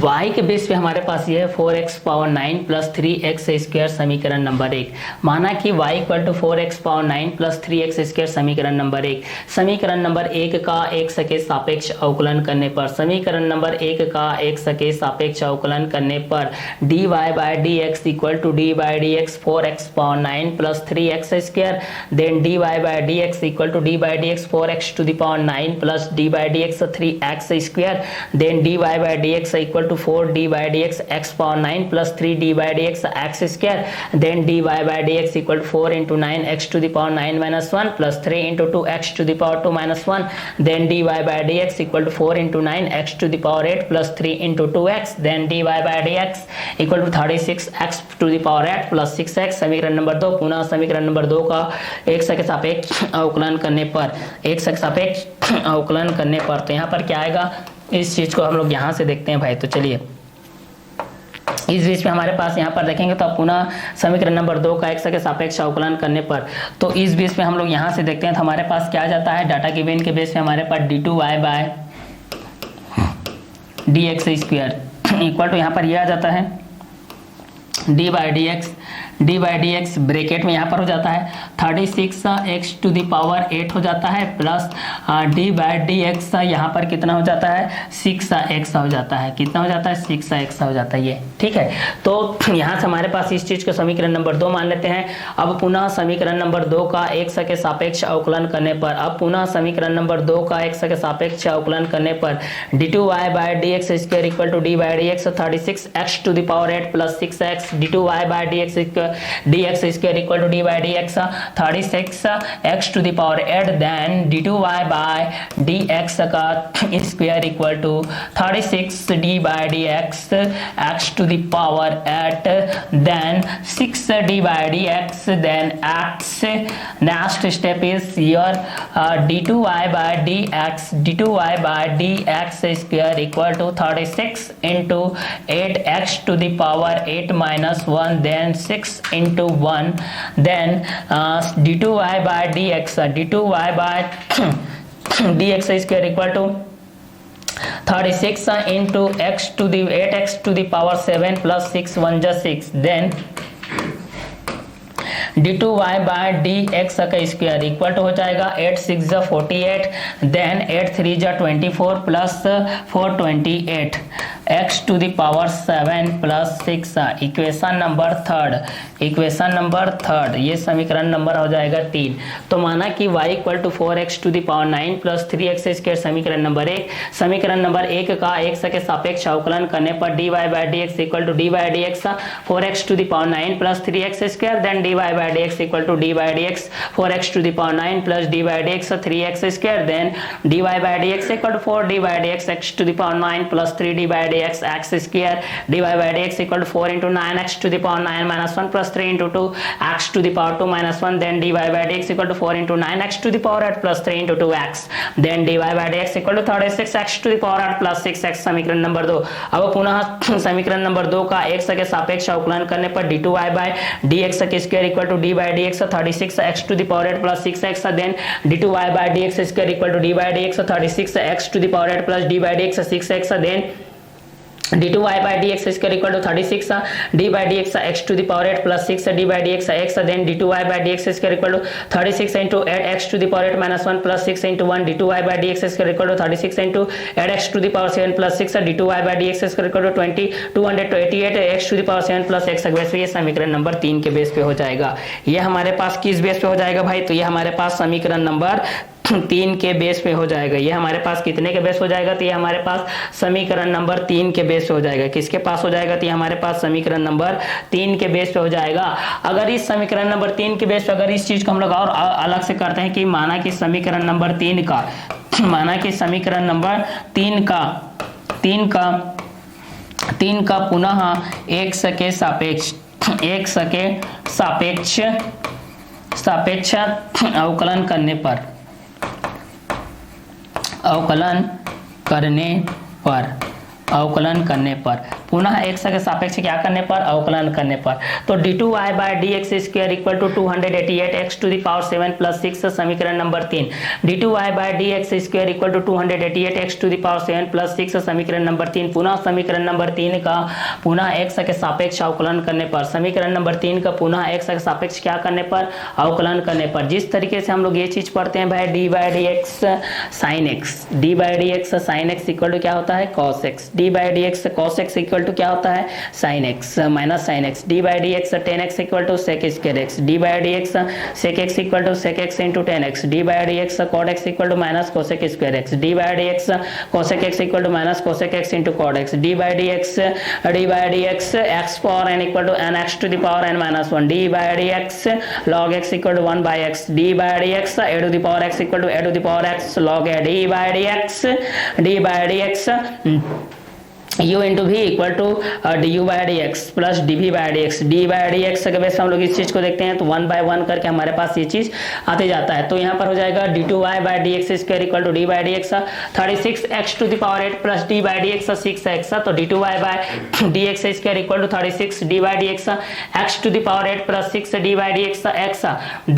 y के बेस पे हमारे पास ये है 4x power 9 plus 3x square. समीकरण नंबर 1 माना कि y equal to 4x power 9 plus 3x square. समीकरण नंबर 1 समीकरण नंबर 1 का x के सापेक्ष अवकलन करने पर समीकरण नंबर 1 का x के सापेक्ष अवकलन करने पर dy by D x equal to d by D x 4x power 9 plus 3x square, then dy by D x equal to d by D x 4x to the power 9 plus d by D x 3x square, then dy by D x equal to 4 d by dx x power 9 plus 3 d by dx x square, then dy by dx equal to 4 into 9 x to the power 9 minus 1 plus 3 into 2 x to the power 2 minus 1, then dy by dx equal to 4 into 9 x to the power 8 plus 3 into 2x, then dy by dx equal to 36 x to the power 8 plus 6x। समीकरण number 2 पुनः समीकरण number 2 का x के सापेक्ष अवकलन करने पर x के सापेक्ष अवकलन करने पर तो यहाँ पर क्या आएगा इस चीज को हम लोग यहाँ से देखते हैं भाई। तो चलिए इस बीच में हमारे पास यहाँ पर देखेंगे तो पुनः समीकरण नंबर 2 का x के सापेक्ष अवकलन करने पर तो इस बीच में हम लोग यहाँ से देखते हैं तो हमारे पास क्या जाता है डाटा गिवन के बेस पे हमारे पास d2y by d x square equal to यहाँ पर यह आ जाता है D by D x bracket में यहाँ पर हो जाता है 36 x टू द पावर 8 हो जाता है plus d by D x यहाँ पर कितना हो जाता है 6x हो जाता है। कितना हो जाता है 6x हो जाता है ये, ठीक है। तो यहाँ से हमारे पास इस चीज़ को समीकरण नंबर 2 मान लेते हैं। अब पुनः समीकरण नंबर 2 का x के सापेक्ष अवकलन करने पर अब पुनः समीकरण नंबर 2 का x के सापेक्ष अवकलन करने पर d2y by D x square equal to d by D x 36x to the power 8 plus 6x d2y by D x dx square equal to d by dx 36x to the power 8 then d2y by dx का square equal to 36 d by dx x to the power 8 then 6 d by dx then x। next step is your d2y by dx square equal to 36 into 8x to the power 8 minus -1, then 6 into 1, then d2y by dx, d2y by dx square equal to 36 into x to the 8x to the power 7 plus 6 1 just 6, then d2y by dx का square equal to हो जाएगा 8 6 जा 48, then 8 3 जा 24 plus 4 28 x to the power 7 plus 6। Equation number third ये समीकरण number हो जाएगा 3। तो माना कि y equal to 4x to the power 9 plus 3x square समीकरण नंबर 1। समीकरण नंबर 1 का x के सापेक्ष अवकलन करने पर dy by dx equal to d by dx 4x to the power 9 plus 3x square, then dy by dx equal to d by dx 4x to the power 9 plus d by dx 3x square, then dy by dx equal to 4 d by dx x to the power 9 plus 3 d by dx x square, dy by dx equal to 4 into 9x to the power 9 minus 1 plus 3 into 2 x to the power 2 minus 1, then dy by dx equal to 4 into 9x to the power 8 plus 3 into 2x, then dy by dx equal to 36x to the power 8 plus 6x। समीकरण number 2। अब पुनः समीकरण number 2 का x के सापेक्ष अवकलन करने पर d2y by dx का square equal to d by dx 36x to the power 8 plus 6x, then d2y by dx square equal to d by dx 36x to the power 8 plus d by dx 6x, then d2y by dx square equal to 36 d by dx x to the power 8 plus 6 d by dx x, then d2y by dx square equal to 36 into 8x to the power 8 minus 1 plus 6 into 1 d2y by dx square equal to 36 into 8x to the power 7 plus 6 d2y by dx square equal to 288 x to the power 7 plus x। Base पे ये समीकरण number 3 के base पे हो जाएगा। ये हमारे पास किस बेस पे हो जाएगा भाई? तो ये हमारे पास समीकरण नंबर 3 के बेस पे हो जाएगा। ये हमारे पास कितने के बेस हो जाएगा? तो ये हमारे पास समीकरण नंबर 3 के बेस पे हो जाएगा। किसके पास हो जाएगा? तो ये हमारे पास समीकरण नंबर 3 के बेस पे हो जाएगा। अगर इस समीकरण नंबर 3 के बेस पे अगर इस चीज को हम लोग और अलग से करते हैं कि माना कि समीकरण नंबर 3 का पुनः x के सापेक्ष अवकलन करने पर पुनः x के सापेक्ष क्या करने पर? अवकलन करने पर। तो d2y by dx square equal to 288 x to the power 7 plus 6 समीकरण number 3। d2y by dx square equal to 288 x to the power 7 plus 6 समीकरण नंबर 3। पुनः समीकरण नंबर 3 का पुनः x के सापेक्ष अवकलन करने पर, समीकरण नंबर 3 का पुनः x के सापेक्ष क्या करने पर? अवकलन करने पर। जिस तरीके से हम लोग ये चीज पढ़ते हैं भाई d by dx sin x, d by dx sin x equal to क्या होता है? cos x, d by dx cos x equal to क्या होता है? sin x minus sin x, d by dx tan x equal to sec square x, d by dx sec x equal to sec x into tan x, d by dx cot x equal to minus cosec square x, d by dx cosec x equal to minus cosec x into cot x, d by dx x power n equal to n x to the power n minus 1, d by dx log x equal to 1 by x, d by dx a to the power x equal to a to the power x log a, d by dx u into v equal to du by dx plus dv by dx, d by dx के base हम लोग इस चीज को देखते हैं तो 1 by 1 करके हमारे पास ये चीज आते जाता है। तो यहाँ पर हो जाएगा d2y by dx square equal to d by dx 36x to the power 8 plus d by dx 6x। तो d2y by dx square equal to 36 d by dx x to the power 8 plus 6 d by dx x,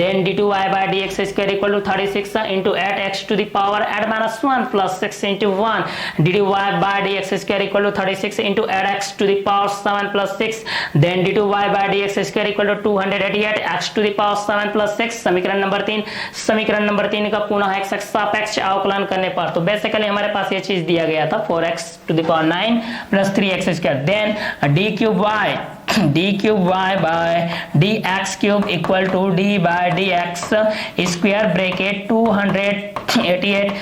then d2y by dx square equal to 36 into 8x to the power 8 minus 1 plus 6 into 1 d2y by dx square equal 36 into 8x to the power 7 plus 6, then d2y by dx square equal to 288 x to the power 7 plus 6। समीकरण number 3 का पुनः x सापेक्ष अवकलन करने पर, तो basically हमारे पास ये चीज दिया गया था 4x to the power 9 plus 3x square, then d cube y by dx cube equal to d by dx square bracket 288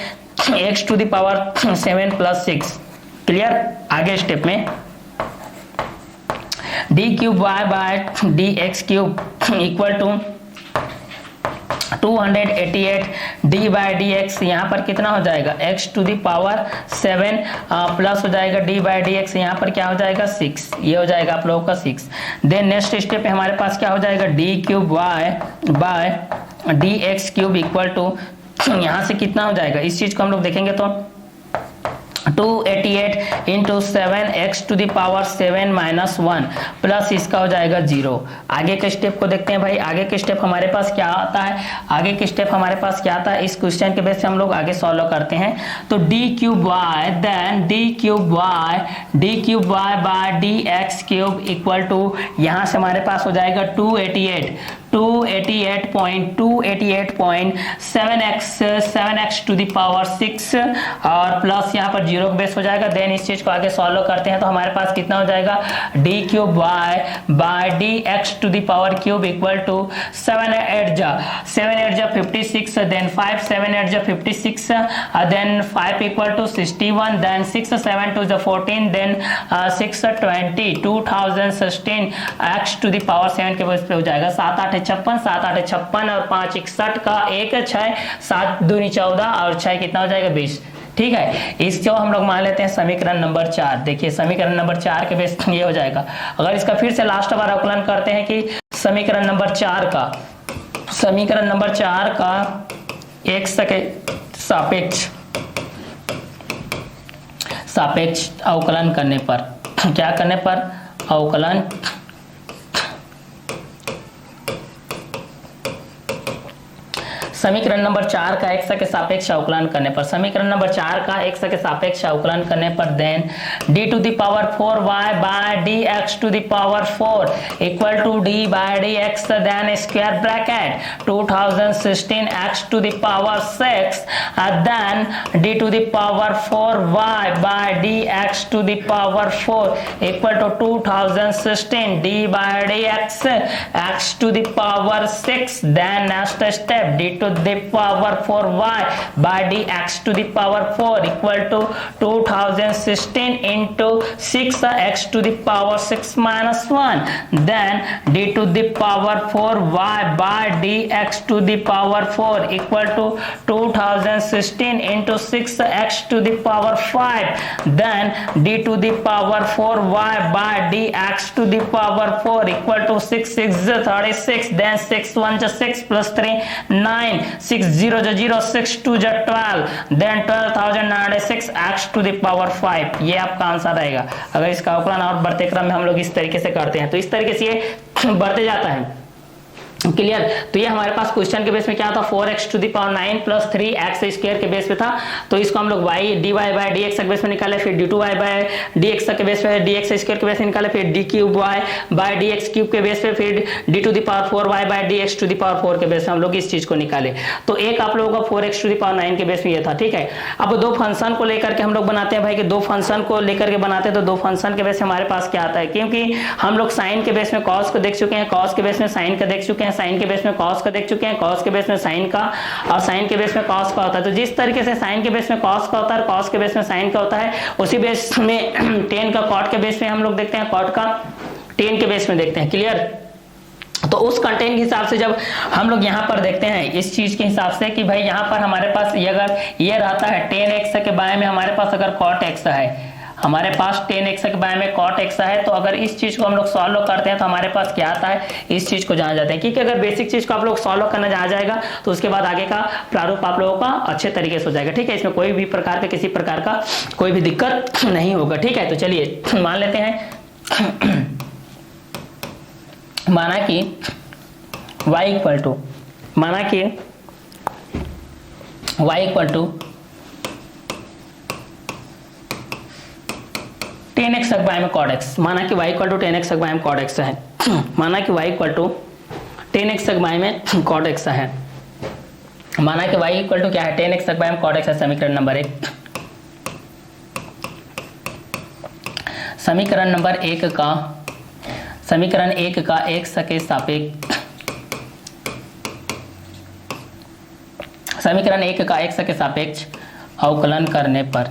x to the power 7 plus 6। Clear? आगे स्टेप में d cube y by dx cube equal to 288 d by dx, यहाँ पर कितना हो जाएगा? x to the power 7 plus हो जाएगा d by dx, यहाँ पर क्या हो जाएगा? 6। ये हो जाएगा आप लोगों का 6। देन नेक्स्ट स्टेप पे हमारे पास क्या हो जाएगा? d cube y by dx cube equal to यहाँ से कितना हो जाएगा? इस चीज को हम लोग देखेंगे तो 288 into 7x to the power 7 minus 1 plus इसका हो जाएगा 0। आगे के स्टेप को देखते हैं भाई। आगे के स्टेप हमारे पास क्या आता है, आगे के स्टेप हमारे पास क्या आता है, इस क्वेश्चन के बेस से हम लोग आगे सॉल्व करते हैं। तो d cube y then d cube y by d x cube equal to, यहाँ से हमारे पास हो जाएगा 288.7x टू द पावर 6 और प्लस यहाँ पर 0 का बेस हो जाएगा। देन इस चीज को आगे सॉल्व करते हैं तो हमारे पास कितना हो जाएगा, d cube y by d x to the power cube equal to 7 8 जा 56, देन 5 7 8 जा 56, then 5 equal to 61, then 6 7 2 14, then 6 20 2016 x to the power 7 के बेस पे हो जाएगा 7 8 56, 7 8 56 और 5 61 का 1 6 7 दूनी 14 और 6 कितना हो जाएगा 20। ठीक है, इसको हम लोग मान लेते हैं समीकरण नंबर 4। देखिए समीकरण नंबर 4 के बेस ये हो जाएगा। अगर इसका फिर से लास्ट बार आकलन करते हैं कि समीकरण नंबर 4 का x के सापेक्ष अवकलन करने पर, क्या करने पर, अवकलन समीकरण नंबर 4 का x के सापेक्ष अवकलन करने पर, समीकरण नंबर 4 का x के सापेक्ष अवकलन करने पर then d to the power 4y by dx to the power 4 equal to d by dx, then square bracket 2016 x to the power 6 then d to the power 4y by dx to the power 4 equal to 2016 d by dx x to the power 6, then next step d to the power 4y by dx to the power 4 equal to 2016 into 6x to the power 6 minus 1, then d to the power 4y by dx to the power 4 equal to 2016 into 6x to the power 5, then d to the power 4y by dx to the power 4 equal to 6 6 36, then 6 1 6 plus 3 9, 6 0 0 6 2 12, then 12,096 x to the power 5। ये आपका answer रहेगा। अगर इसका अवकलन और बढ़ते क्रम में हम लोग इस तरीके से करते हैं तो इस तरीके से ये बढ़ते जाता है। क्लियर। तो ये हमारे पास क्वेश्चन के बेस में क्या था, 4x to the power 9 plus 3x square के बेस पे था। तो इसको हम लोग y dy बाय dx के बेस में निकाले, फिर d2y बाय dx के बेस पे dx स्क्वायर के बेस में निकाले, फिर d cube y by dx cube के बेस पे, फिर d to the power 4y by dx to the power 4 के बेस में हम लोग इस चीज को निकाले। तो एक आप लोगों का 4x टू द पावर 9 के बेस में ये था। ठीक है, अब दो फंक्शन को लेकर के हम लोग बनाते हैं भाई, कि दो फंक्शन को लेकर के बनाते हैं तो दो फंक्शन के बेस हमारे पास क्या आता है, क्योंकि हम लोग साइन के बेस में कॉस को देख चुके हैं, कॉस के बेस में साइन का देख चुके हैं, साइन के बेस में कॉस का देख चुके हैं, कॉस के बेस में साइन का, और साइन के बेस में कॉस का होता है। तो जिस तरीके से साइन के बेस में कॉस का होता है, कॉस के बेस में साइन का होता है, उसी बेस में टेन का कॉट के बेस में हम लोग देखते हैं, कॉट का टेन के बेस में देखते हैं। क्लियर। तो उस कंटेंट के हिसाब से जब हम लोग यहाँ पर देखते हैं इस चीज के हिसाब से कि भाई यहाँ पर हमारे पास ये अगर ये रहता है 10x के बारे में हमारे पास अगर cot x है, हमारे पास 10x के बारे में cot x है, तो अगर इस चीज को हम लोग सॉल्व करते हैं तो हमारे पास क्या आता है, इस चीज को जान जाते हैं। क्योंकि अगर बेसिक चीज को आप लोग सॉल्व करना जान जाएगा तो उसके बाद आगे का प्रारूप आप लोगों का अच्छे तरीके से हो जाएगा। ठीक है, इसमें कोई भी प्रकार का किसी प्रकार का कोई भी दिक्कत नहीं होगा। ठीक है, तो चलिए मान लेते हैं माना कि y equal to 10x by में cot x, माना कि y equal to 10x by में cot x है, माना कि y equal to 10x by में cot x है, माना कि y इक्वल टू क्या है 10x बाय में cot x है। समीकरण नंबर 1, समीकरण नंबर 1 का x के सापेक्ष, समीकरण 1 का x के सापेक्ष अवकलन करने पर,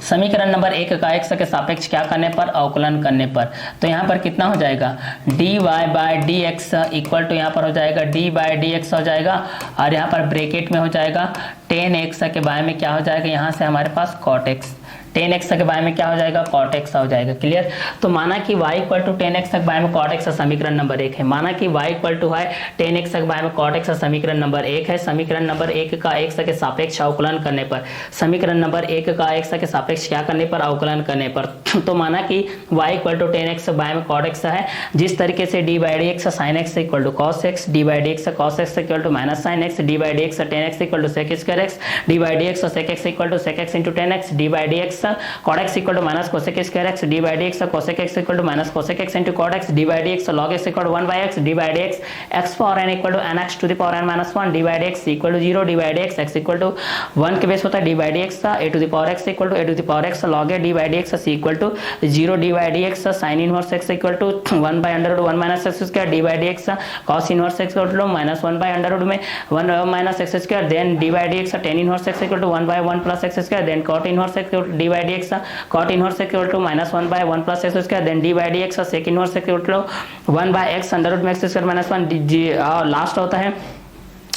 समीकरण नंबर 1 का x के सापेक्ष क्या करने पर, अवकलन करने पर, तो यहाँ पर कितना हो जाएगा dy bye dx equal to यहाँ पर हो जाएगा d बाय dx हो जाएगा, और यहाँ पर ब्रैकेट में हो जाएगा 10x के बारे में क्या हो जाएगा, यहाँ से हमारे पास cot x, 10x के बारे में क्या हो जाएगा, cot x हो जाएगा। क्लियर। तो माना कि y इक्वल टू 10x के बारे में cot x समीकरण नंबर 1 है। माना कि y इक्वल टू है 10x के बारे में cot x समीकरण नंबर 1 है। समीकरण नंबर 1 का x के सापेक्ष अवकलन करने पर, समीकरण नंबर 1 का x के सापेक्ष क्या करने पर, अवकलन करने पर, तो माना कि y इक्वल टू 10x के बारे में cot x है। जिस तरीके से d by D x sine x equal to cos x, D by D x cos x equal to minus sine x, D by D x 10x equal to sec square x, D by D x sec x equal to sec x into 10x, d by D x cot x equal to minus cosec square x, D by D x cosec x equal to minus cosec x into cot x, D by D x log x equal to 1 by x, D by D x x power n equal to n x to the power n minus 1, d by D x equal to 0, d by D x x equal to 1 के base होता है, D by D x a to the power x equal to a to the power x log a, d by D x c equal to 0, d by D x sign inverse x equal to 1 by under root 1 minus x square, d by D x cos inverse x equal to minus 1 by under root में 1 minus x square, then d by D x tan inverse x equal to 1 by 1 plus x square, then cot inverse x D by D x cot inverse x equal to minus 1 by 1 plus x square, then d by D x sec inverse x equal to 1 by x under root में x square minus 1, last होता है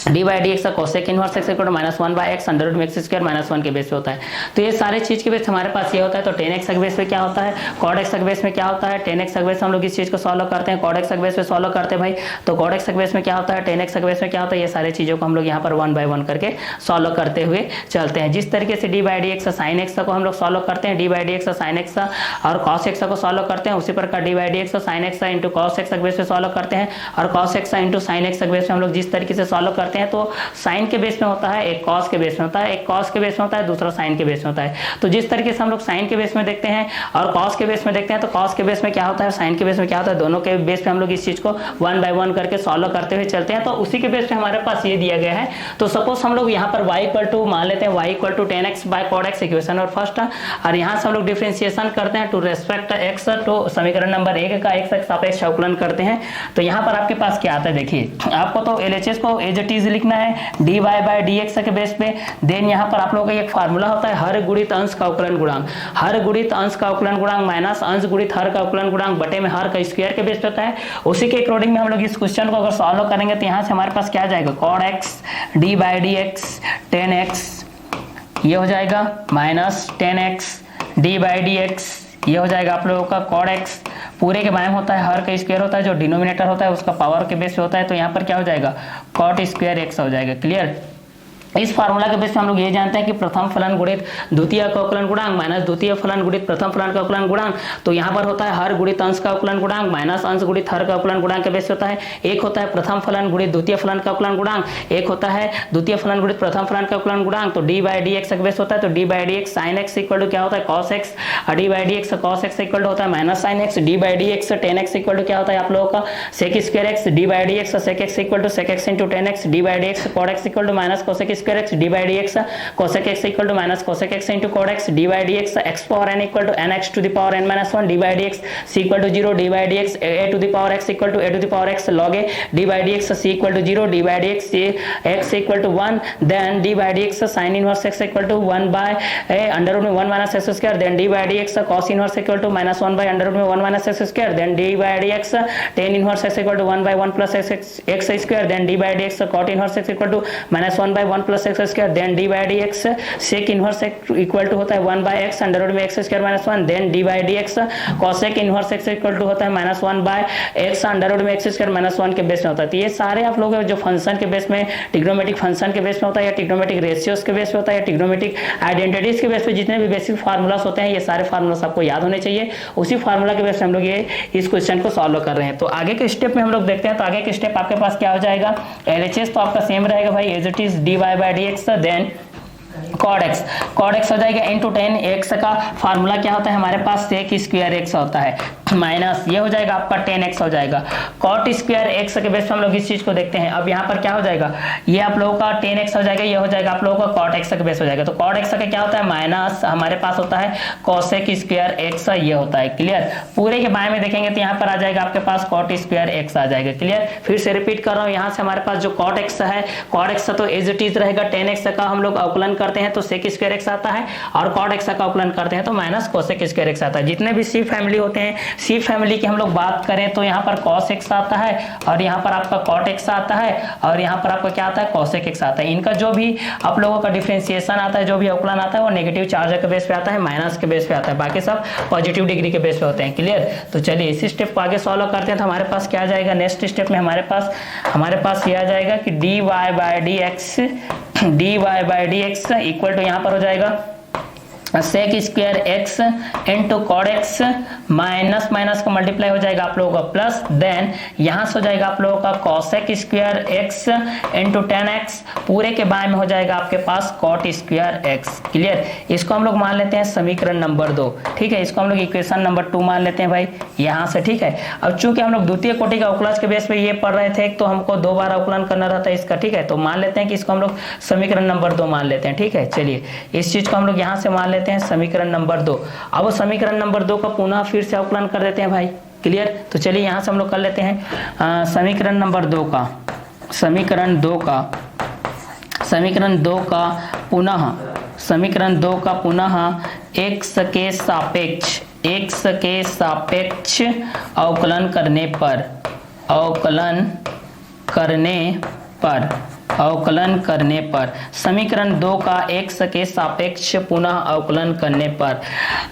D by D x का cosec inverse x equal to minus 1 by x under root में x square minus 1 के base पे होता है। तो ये सारे चीज के बेस हमारे पास ये होता है। तो 10x के बेस पे क्या होता है, cot x के बेस में क्या होता है, 10x के बेस हम लोग इस चीज को सॉल्व करते हैं, cot x के बेस पे सॉल्व करते हैं भाई। तो cot x के बेस में क्या होता है, 10x के बेस में क्या होता है, ये सारी चीजों को हम लोग यहाँ पर 1 बाई 1 करके सॉल्व करते हुए चलते हैं। जिस तरीके से d by D x sine x को हम लोग सॉल्व करते हैं, D by D x sine x और cos x को सॉल्व करते हैं, उसी प्रकार D by D x sine x into cos x के बेस पे सॉल्व करते हैं, और cos x into sine x के बेस पे हम लोग जिस तरीके से सॉल्व करते हैं, तो साइन के बेस में होता है, एक cos के बेस में होता है, एक cos के बेस में होता है, दूसरा sin के बेस में होता है। तो जिस तरीके से हम लोग sin के बेस में देखते हैं और cos के बेस में देखते हैं, तो cos के बेस में क्या होता है, sin के बेस में क्या होता है, दोनों के बेस पे हम लोग इस चीज को 1 बाय 1 करके सॉल्व करते हुए चलते हैं। तो उसी के बेस पे हमारे पास ये दिया गया है। तो सपोज हम लोग यहाँ पर y इक्वल टू मान लेते हैं, y equal to 10x by cot x equation और फर्स्ट, और यहाँ से हम लोग डिफरेंशिएशन करते हैं टू रेस्पेक्ट x, तो समीकरण नंबर 1 का x सापेक्ष अवकलन करते हैं। तो यहाँ पर आपके पास क्या आता है, देखिए आपको तो LHS को एज इट इज लिखना है dy बाय dx के बेस पे। देन यहाँ पर आप लोगों का एक फार्मूला होता है हर गुणित अंश का अवकलन गुणांक, हर गुणित अंश का अवकलन गुणांक माइनस अंश गुणित हर का अवकलन गुणांक बटे में हर का स्क्वायर के बेस पे होता है। उसी के अकॉर्डिंग में हम लोग इस क्वेश्चन को अगर सॉल्व करेंगे तो यहाँ से हमारे पास क्या आ जाएगा, cot x D by D x 10x ये हो जाएगा, minus 10x d by D x ये हो जाएगा आप लोगों का cot x पूरे के बारे में होता है, हर का स्क्वायर होता है, जो डिनोमिनेटर होता है उसका पावर के बेस पे होता है। तो यहाँ पर क्या हो जाएगा, cot स्क्वायर x हो जाएगा। क्लियर। इस फार्मूला के बेस पे हम लोग ये जानते हैं कि प्रथम फलन गुणित द्वितीय का अवकलन गुणांक माइनस द्वितीय फलन गुणित प्रथम फलन का अवकलन गुणांक। तो यहाँ पर होता है हर गुणित अंश का अवकलन गुणांक माइनस अंश गुणित हर का अवकलन गुणांक के बेस पे होता है। एक होता है प्रथम फलन गुणित द्वितीय फलन का अवकलन गुणांक, एक होता है द्वितीय फलन गुणित प्रथम फलन का अवकलन गुणांक। तो डी बाई डी एक्स का बेस होता है, तो D by D x sine x equal to क्या होता है, cos x, और d by D x cos x equal to होता है minus sine x, D by D x 10x equal to क्या होता है आप लोगों का sec square x, D by D x sec x equal to sec x into 10x, d by D x cot x equal to minus cosec square x, D by D x cosec x equal to minus cosec x into cot x, D by D x x power n equal to n x to the power n minus 1, d by D x c equal to 0, d by D x a to the power x equal to a to the power x log a, d by D x c equal to 0, d by D x x equal to 1, then d by D x sin inverse x equal to 1 by under root में 1 minus x square, then d by D x cos inverse equal to minus 1 by under root में 1 minus x square, then d by D x tan inverse x equal to 1 by 1 plus x square, then d by D x cot inverse x equal to minus 1 by 1 plus x square, then d by D x sec inverse x equal to होता है 1 by x under root में x square minus 1, then d by D x cosec inverse x equal to होता है minus 1 by x under root में x square minus 1 के base में होता है। तो ये सारे आप लोग जो फंक्शन के बेस में ट्रिग्नोमेट्रिक फंक्शन के बेस में होता है, या ट्रिग्नोमेट्रिक रेशियोज के बेस पे होता है, या ट्रिग्नोमेट्रिक आइडेंटिटीज के बेस पे जितने भी बेसिक फार्मूलास होते हैं, ये सारे फार्मूलास आपको याद होने चाहिए। उसी फार्मूला के बेस पे हम लोग ये इस क्वेश्चन को सॉल्व कर रहे हैं। तो आगे के स्टेप में हम लोग देखते हैं। तो आगे के स्टेप आपके पास क्या हो जाएगा, LHS तो आपका सेम रहेगा भाई, as it is d by D x, then cot x हो जाएगा इंटू 10x का फार्मूला क्या होता है हमारे पास, सेक स्क्वायर x होता है, माइनस ये हो जाएगा आपका 10x हो जाएगा। cot स्क्वायर x के बेस पे हम लोग इस चीज को देखते हैं। अब यहाँ पर क्या हो जाएगा, ये आप लोगों का 10x हो जाएगा, ये हो जाएगा आप लोगों का cot x के बेस हो जाएगा। तो cot x का क्या होता है, माइनस हमारे पास होता है cosec स्क्वायर x ये होता है। क्लियर। पूरे के बारे में देखेंगे तो यहाँ पर आ जाएगा आपके पास cot स्क्वायर x आ जाएगा। क्लियर। फिर से रिपीट कर रहा हूँ, यहाँ से हमारे पास जो cot x है, cot x तो एज इट इज रहेगा, 10x का हम लोग अवकलन करते हैं तो sec स्क्वायर x आता है, और cot x का अवकलन करते हैं तो माइनस cosec स्क्वायर x आता है। जितने भी सी फैमिली होते हैं सी फैमिली की हम लोग बात करें तो यहाँ पर cos x आता है और यहाँ पर आपका cot x आता है और यहाँ पर आपका क्या आता है cos x आता है। इनका जो भी आप लोगों का डिफरेंशिएशन आता है, जो भी अवकलन आता है वो नेगेटिव चार्ज के बेस पे आता है, माइनस के बेस पे आता है, बाकी सब पॉजिटिव डिग्री के बेस पे होते हैं। क्लियर। तो चलिए इसी स्टेप को आगे सॉल्व करते हैं। तो हमारे पास क्या आ जाएगा, नेक्स्ट स्टेप में हमारे पास ये आ जाएगा कि dy by D x equal to यहाँ पर हो जाएगा sec square x into cot x minus minus का मल्टीप्लाई हो जाएगा आप लोगों का प्लस, देन यहाँ से हो जाएगा आप लोगों का cosec square x into tan x, पूरे के बाएं में हो जाएगा आपके पास कॉट स्क्वायर एक्स। क्लियर। इसको हम लोग मान लेते हैं समीकरण नंबर 2। ठीक है, इसको हम लोग इक्वेशन नंबर 2 मान लेते हैं भाई यहाँ से। ठीक है, अब चूंकि हम लोग द्वितीय कोटि का अवकलज के बेस पे ये पढ़ रहे थे तो हमको 2 बार अवकलन करना रहता है इसका। ठीक है, तो मान लेते हैं कि इसको हम लोग समीकरण नंबर 2 मान लेते हैं। ठीक है, चलिए इस चीज को हम लोग यहाँ से मान लेते हैं समीकरण नंबर 2। अब समीकरण नंबर 2 का पुनः फिर से अवकलन कर देते हैं भाई। क्लियर। तो चलिए यहाँ से हम लोग कर लेते हैं समीकरण नंबर 2 का पुनः x के सापेक्ष अवकलन करने पर समीकरण 2 का x के सापेक्ष पुनः अवकलन करने पर,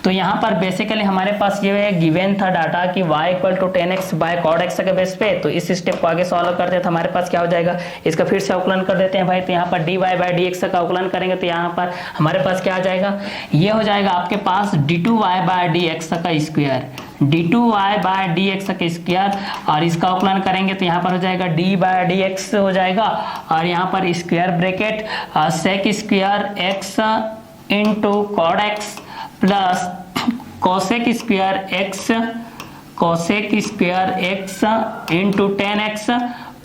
तो यहाँ पर बेसिकली हमारे पास ये गिवन था डाटा कि y equal to 10x by cot x के बेस पे। तो इस स्टेप को आगे सॉल्व करते हैं तो हमारे पास क्या हो जाएगा, इसका फिर से अवकलन कर देते हैं भाई। तो यहाँ पर dy बाई dx का अवकलन करेंगे तो यहाँ पर हमारे पास क्या आ जाएगा, ये हो जाएगा आपके पास d2y बाई dx का स्क्वायर, d2y बाय dx का स्क्वायर, और इसका अवकलन करेंगे तो यहाँ पर हो जाएगा d बाय dx हो जाएगा और यहाँ पर square bracket sec square x into cot x plus cosec square x into tan x,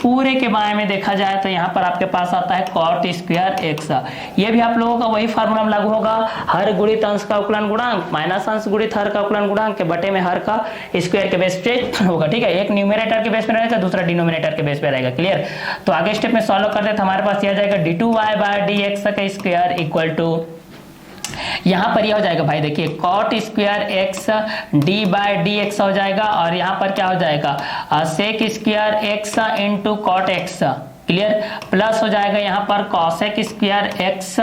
पूरे के बारे में देखा जाए तो यहाँ पर आपके पास आता है कॉट स्क्वायर एक्स। ये भी आप लोगों का वही फार्मूला लागू होगा, हर गुणित अंश का अवकलन गुणांक माइनस अंश गुणित हर का अवकलन गुणांक के बटे में हर का स्क्वायर के बेस पे होगा। ठीक है, एक न्यूमरेटर के बेस पे रहेगा, दूसरा डिनोमिनेटर के बेस पे रहेगा। क्लियर। तो आगे स्टेप में सॉल्व करते हैं तो हमारे पास यह आ जाएगा d2y बाय dx का स्क्वायर इक्वल टू, यहाँ पर यह हो जाएगा भाई देखिए cot square x D by D x हो जाएगा और यहाँ पर क्या हो जाएगा sec square x into cot x. Clear. Plus हो जाएगा यहाँ पर cosec square x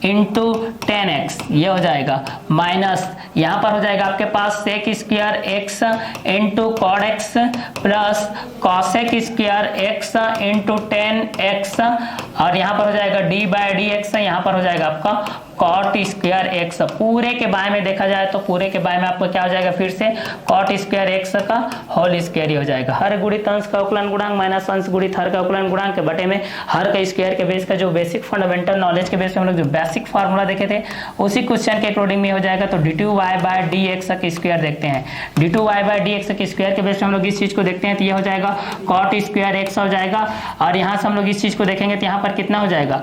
into tan x, ये हो जाएगा माइनस यहाँ पर हो जाएगा आपके पास sec square x into cot x plus cosec square x into tan x, और यहाँ पर हो जाएगा डी बाई डी एक्स, यहाँ पर हो जाएगा आपका कॉट स्क्वायर एक्स। पूरे के बारे में देखा जाए तो पूरे के बारे में आपको क्या हो जाएगा, फिर से कॉट स्क्वायर एक्स का होल स्क्वायर ही हो जाएगा, हर गुणित अंश का अवकलन गुणांक माइनस अंश गुणित हर का अवकलन गुणांक के बटे में हर का स्क्वायर के बेस का जो बेसिक फंडामेंटल नॉलेज के बेस पे हम लोग जो बेसिक फार्मूला देखे थे उसी क्वेश्चन के अकॉर्डिंग में हो जाएगा। तो d2y बाय dx का स्क्वायर देखते हैं, d2y बाय dx का स्क्वायर के बेस पे हम लोग इस चीज को देखते हैं तो ये हो जाएगा कॉट स्क्वायर एक्स हो जाएगा, और यहाँ से हम लोग इस चीज को देखेंगे तो यहाँ पर कितना हो जाएगा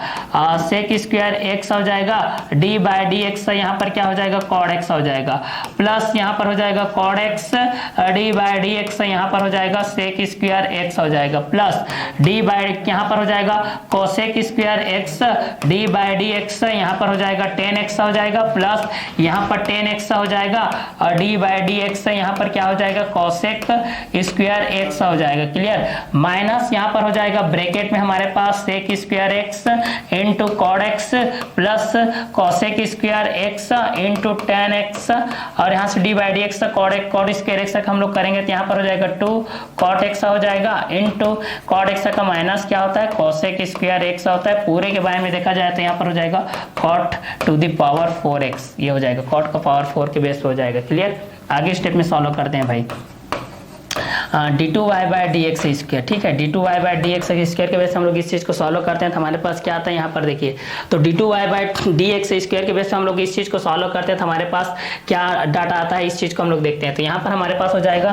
सेक स्क्वायर एक्स हो जाएगा, d बाय dx यहाँ पर क्या हो जाएगा कॉड एक्स हो जाएगा, प्लस यहाँ पर हो जाएगा cot x d by dx यहाँ पर हो जाएगा सेक स्क्वायर एक्स हो जाएगा, प्लस d बाय यहाँ पर हो जाएगा cosec square x d by dx यहाँ पर हो जाएगा 10x हो जाएगा, प्लस यहाँ पर 10x हो जाएगा और d बाय dx यहाँ पर क्या हो जाएगा कोसेक स्क्वायर x हो जाएगा। क्लियर। माइनस यहाँ पर हो जाएगा ब्रैकेट में हमारे पास sec square x into cot x plus cosec square x into tan x, और यहाँ से d by D x cot square x हम लोग करेंगे तो यहाँ पर हो जाएगा 2 कॉट एक्स हो जाएगा इंटू कॉड एक्स का माइनस क्या होता है कोसेक स्क्वायर एक्स होता है, पूरे के बारे में देखा जाए तो यहाँ पर हो जाएगा cot to the power 4x, ये हो जाएगा कॉट का पावर 4 के बेस पे हो जाएगा। क्लियर। आगे स्टेप में सॉल्व करते हैं भाई d2y बाई dx स्क्वायर। ठीक है, d2y बाई dx स्क्वायर के बेस हम लोग इस चीज को सॉल्व करते हैं तो हमारे पास क्या आता है यहाँ पर देखिए, तो d2y बाई dx स्क्वायर के बेस हम लोग इस चीज को सॉल्व करते हैं तो हमारे पास क्या डाटा आता है इस चीज को हम लोग देखते हैं। तो यहाँ पर हमारे पास हो जाएगा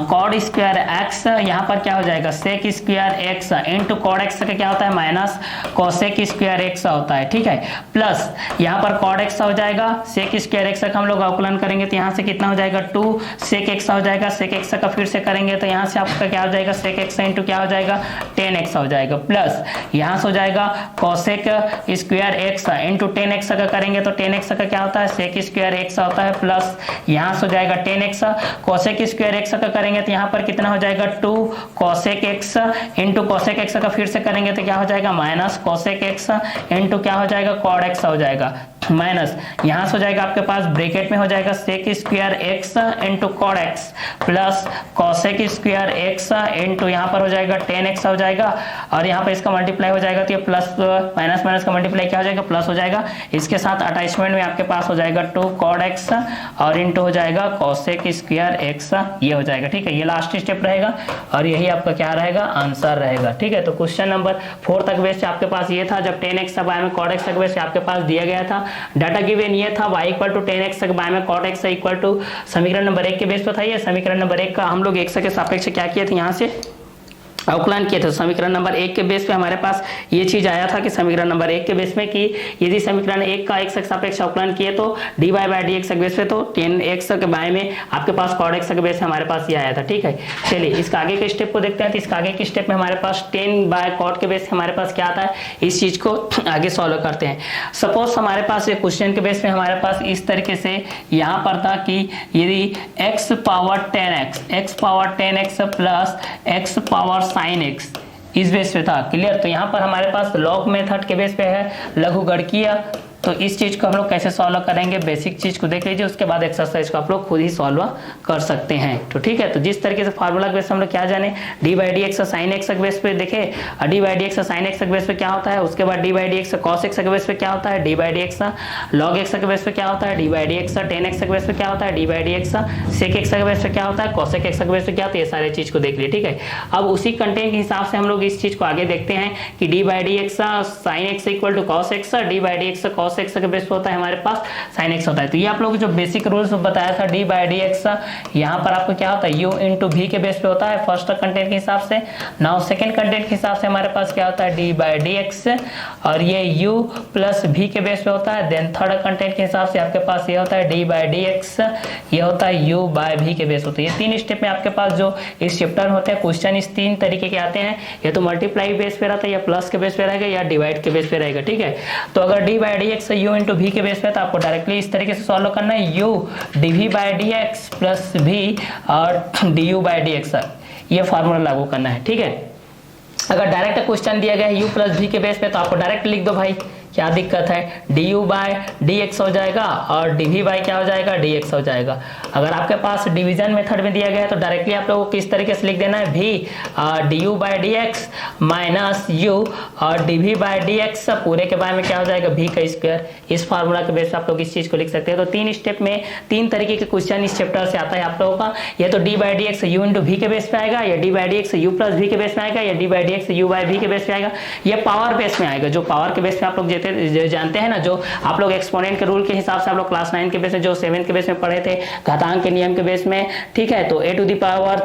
कॉड स्क्वायर एक्स, यहाँ पर क्या हो जाएगा sec square x into cot x का क्या होता है माइनस कोसेक स्क्वायर एक्स होता है। ठीक है, प्लस यहाँ पर कॉड एक्स हो जाएगा, सेक स्क्वायर एक्स का हम लोग अवकलन करेंगे तो यहाँ से कितना हो जाएगा 2 सेक एक्स हो जाएगा, सेक एक्स का फिर से करेंगे करेंगे तो यहाँ से आपका क्या हो जाएगा सेक एक्स इंटू क्या हो जाएगा टेन एक्स हो जाएगा, प्लस यहाँ से हो जाएगा cosec square x into tan x का करेंगे तो टेन एक्स का क्या होता है सेक स्क्वायर एक्स होता है, प्लस यहाँ से हो जाएगा ten x cosec square x का करेंगे तो यहाँ पर कितना हो जाएगा 2 cosec x into cosec X का फिर से करेंगे तो क्या हो जाएगा माइनस कोसेक एक्स इंटू क्या हो जाएगा कॉड एक्स हो जाएगा, माइनस यहाँ से हो जाएगा आपके पास ब्रैकेट में हो जाएगा sec square x into cot x plus cosec square x into यहाँ पर हो जाएगा टेन एक्स हो जाएगा, और यहाँ पर इसका मल्टीप्लाई हो जाएगा तो ये प्लस माइनस माइनस का मल्टीप्लाई क्या हो जाएगा प्लस हो जाएगा, इसके साथ अटैचमेंट में आपके पास हो जाएगा 2 कॉड एक्स और इंटू हो जाएगा कोसेक स्क्वायर एक्स, ये हो जाएगा। ठीक है, ये लास्ट स्टेप रहेगा और यही आपका क्या रहेगा आंसर रहेगा। ठीक है, तो क्वेश्चन नंबर 4 तक बेस आपके पास ये था, जब 10x बाय में cot x तक बेस आपके पास दिया गया था, डाटा गिवन ये था y equal to 10x by में cot x इक्वल टू समीकरण नंबर 1 के बेस पर था। ये समीकरण नंबर 1 का हम लोग x के सापेक्ष क्या किए थे यहाँ से अवकलन किए थे। समीकरण नंबर 1 के बेस पे हमारे पास ये चीज आया था कि समीकरण नंबर 1 के बेस में कि यदि समीकरण 1 का x के सापेक्ष अवकलन किए तो dy बाय dx के बेस पे तो 10x के बाय में आपके पास cot x के बेस में हमारे पास ये आया था। ठीक है, चलिए इसका आगे के स्टेप को देखते हैं। तो इसका आगे के स्टेप में हमारे पास 10 बाय cot के बेस हमारे पास क्या आता है, इस चीज को आगे सॉल्व करते हैं। सपोज हमारे पास एक क्वेश्चन के बेस में हमारे पास इस तरीके से यहाँ पर था कि यदि x power 10x plus x power sin x इस बेस पे था, क्लियर। तो यहाँ पर हमारे पास लॉग मेथड के बेस पे है लघुगणकीय, तो इस चीज को हम लोग कैसे सॉल्व करेंगे बेसिक चीज को देख लीजिए, उसके बाद एक्सरसाइज को आप लोग खुद ही सॉल्व कर सकते हैं। तो ठीक है, तो जिस तरीके से फार्मूला के बेस हम लोग क्या जाने d by D x sine x के बेस पे देखे, d by D x sine x के बेस पे क्या होता है, उसके बाद d by D x cos x के बेस पे क्या होता है, D by D x log x के बेस पे क्या होता है, D by D x tan x के बेस पे क्या होता है, D by D x sec x के बेस पे क्या होता है, कॉसेक एक्स के बेस पे क्या होता है, ये सारे चीज को देख लिए। ठीक है, अब उसी कंटेंट के हिसाब से हम लोग इस चीज को आगे देखते हैं कि d by D x sine x equal to cos x, D by D x cos x के बेस पे होता है हमारे पास sin x होता है। तो ये आप लोग जो बेसिक रूल्स बताया था d बाई डी एक्स, यहाँ पर आपको क्या होता है u इंटू भी के बेस पे होता है फर्स्ट कंटेंट के हिसाब से। नाउ सेकंड कंटेंट के हिसाब से हमारे पास क्या होता है d बाई डी एक्स और ये u प्लस भी के बेस पे होता है। देन थर्ड कंटेंट के हिसाब से आपके पास ये होता है d बाई डी एक्स, ये होता है u बाई भी के बेस होता है। ये तीन स्टेप में आपके पास जो इस चैप्टर होते हैं क्वेश्चन इस तीन तरीके के आते हैं, या तो मल्टीप्लाई बेस पे रहता है, या प्लस के बेस पे रहेगा, या डिवाइड के बेस पे रहेगा। ठीक है, तो अगर d by D X u into भी के बेस पे तो आपको डायरेक्टली इस तरीके से सॉल्व करना है u dv by D x plus v और du बाई डी एक्स, ये फार्मूला लागू करना है। ठीक है, अगर डायरेक्ट क्वेश्चन दिया गया है u प्लस v के बेस पे तो आपको डायरेक्ट लिख दो भाई, क्या दिक्कत है, du बाय dx हो जाएगा और dv बाय क्या हो जाएगा dx हो जाएगा। अगर आपके पास डिवीजन मेथड में दिया गया है तो डायरेक्टली आप लोगों को किस तरीके से लिख देना है, v du by dx minus u और dv बाय dx पूरे के बारे में क्या हो जाएगा v का स्क्वायर। इस फार्मूला के बेस पे आप लोग इस चीज को लिख सकते हैं। तो तीन स्टेप में तीन तरीके के क्वेश्चन इस चैप्टर से आता है आप लोगों का, या तो d by D x u into भी के बेस पे आएगा, या d by D x u plus भी के बेस में आएगा, या d by D x u by भी के बेस पे आएगा, या पावर बेस में आएगा। जो पावर के बेस पे आप लोग जानते हैं ना, जो आप लोग एक्सपोनेंट के रूल के हिसाब से आप लोग क्लास 9 के बेस में जो 7 के बेस में पढ़े थे घातांक के नियम के बेस में। ठीक है, तो a to the power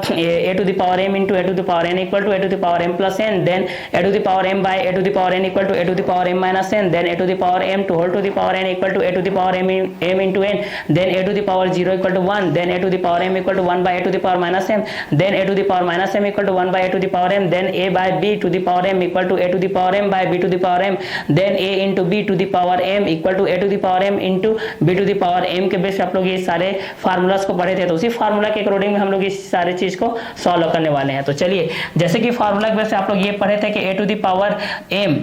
m into a to the power n equal to a to the power m plus n, then a to the power m by a to the power n equal to a to the power m minus n, then a to the power m to whole to the power n equal to a to the power m into n, then a to the power 0 equal to 1, then a to the power m equal to 1 by a to the power minus m, then a to the power minus m equal to 1 by a to the power m, then a by b to the power m equal to a to the power m by b to the power m, then a into b to the power m equal to a to the power m into b to the power m के base पे आप लोग ये सारे formulas को पढ़े थे। तो उसी फार्मूला के अकॉर्डिंग हम लोग इस सारे चीज को सॉल्व करने वाले हैं। तो चलिए, जैसे कि फार्मूला के बेस पे आप लोग ये पढ़े थे कि a to the power m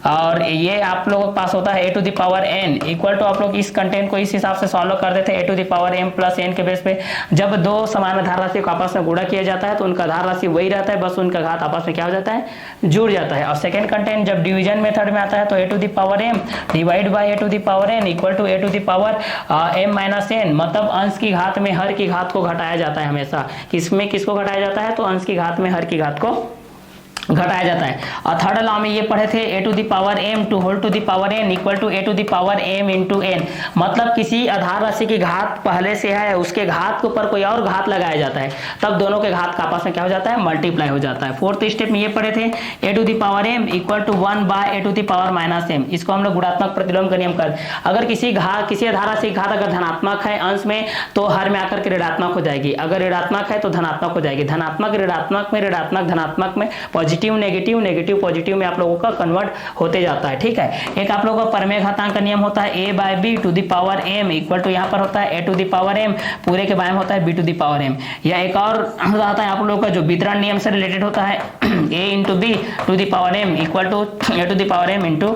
और ये आप लोगों के पास होता है a to the power n equal to आप लोग इस कंटेंट को इस हिसाब से सॉल्व कर देते हैं a to the power m plus n के बेस पे। जब दो समान आधार राशि को आपस में गुणा किया जाता है तो उनका आधार राशि वही रहता है, बस उनका घात आपस में क्या हो जाता है, जुड़ जाता है। और सेकंड कंटेंट जब डिवीजन मेथड में आता है तो a to the power m divide by a to the power n equal to a to the power m minus n, मतलब अंश की घात में हर की घात को घटाया जाता है हमेशा। किसमें किसको घटाया जाता है, तो अंश की घात में हर की घात को घटाया जाता है। और थर्ड लॉ में ये पढ़े थे a to the power m to whole to the power n equal to a to the power m into n, मतलब किसी आधार राशि की घात पहले से है, उसके घात के ऊपर कोई और घात लगाया जाता है, तब दोनों के घात का आपस में क्या हो जाता है, मल्टीप्लाई हो जाता है। फोर्थ स्टेप में ये पढ़े थे a to the power m equal to 1 by a to the power minus m, इसको हम लोग गुणात्मक प्रतिलोम का नियम कर, अगर किसी आधार राशि की घात अगर धनात्मक है अंश में तो हर में आकर के ऋणात्मक हो जाएगी, अगर ऋणात्मक है तो धनात्मक हो जाएगी, धनात्मक ऋणात्मक में, ऋणात्मक धनात्मक में, पॉजिटिव नेगेटिव, नेगेटिव पॉजिटिव में आप लोगों का कन्वर्ट होते जाता है। ठीक है, एक आप लोगों का परमेय घातांक का नियम होता है a by b to the power m equal to यहाँ पर होता है a to the power m पूरे के बारे में होता है b to the power m, या एक और आता है आप लोगों का जो वितरण नियम से रिलेटेड होता है a into b to the power m equal to a to the power m into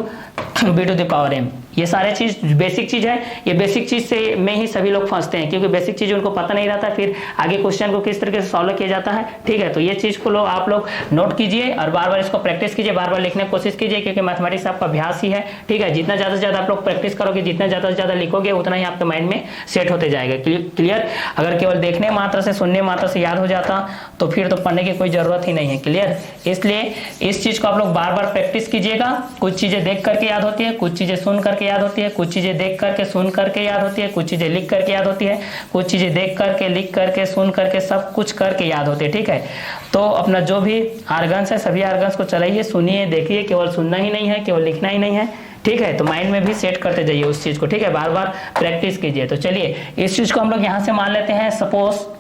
b to the power m। ये सारे चीज बेसिक चीज है, ये बेसिक चीज से में ही सभी लोग फंसते हैं, क्योंकि बेसिक चीज उनको पता नहीं रहता फिर आगे क्वेश्चन को किस तरीके से सॉल्व किया जाता है। ठीक है, तो ये चीज को आप लोग नोट कीजिए और बार बार इसको प्रैक्टिस कीजिए, बार बार लिखने की कोशिश कीजिए, क्योंकि मैथमेटिक्स आपका अभ्यास ही है। ठीक है, जितना ज्यादा से ज्यादा आप लोग प्रैक्टिस करोगे, जितना ज्यादा से ज्यादा लिखोगे, उतना ही आपके माइंड में सेट होते जाएगा। क्लियर, अगर केवल देखने मात्र से, सुनने मात्र से याद हो जाता तो फिर तो पढ़ने की कोई जरूरत ही नहीं है। क्लियर, इसलिए इस चीज को आप लोग बार बार प्रैक्टिस कीजिएगा। कुछ चीजें देख करके याद होती है, कुछ चीजें सुन करके याद होती है, कुछ चीजें देख करके सुन करके याद होती है, कुछ चीजें लिख करके याद होती है, कुछ चीजें देख करके, लिख करके, सुन करके, सब कुछ करके याद होती है। ठीक है, तो अपना जो भी आर्गन्स है सभी आर्गन्स को चलाइए, सुनिए, देखिए, केवल सुनना ही नहीं है, केवल लिखना ही नहीं है। ठीक है, तो माइंड में भी सेट करते जाइए उस चीज को। ठीक है, बार बार प्रैक्टिस कीजिए। तो चलिए इस चीज को हम लोग यहाँ से मान लेते हैं, सपोज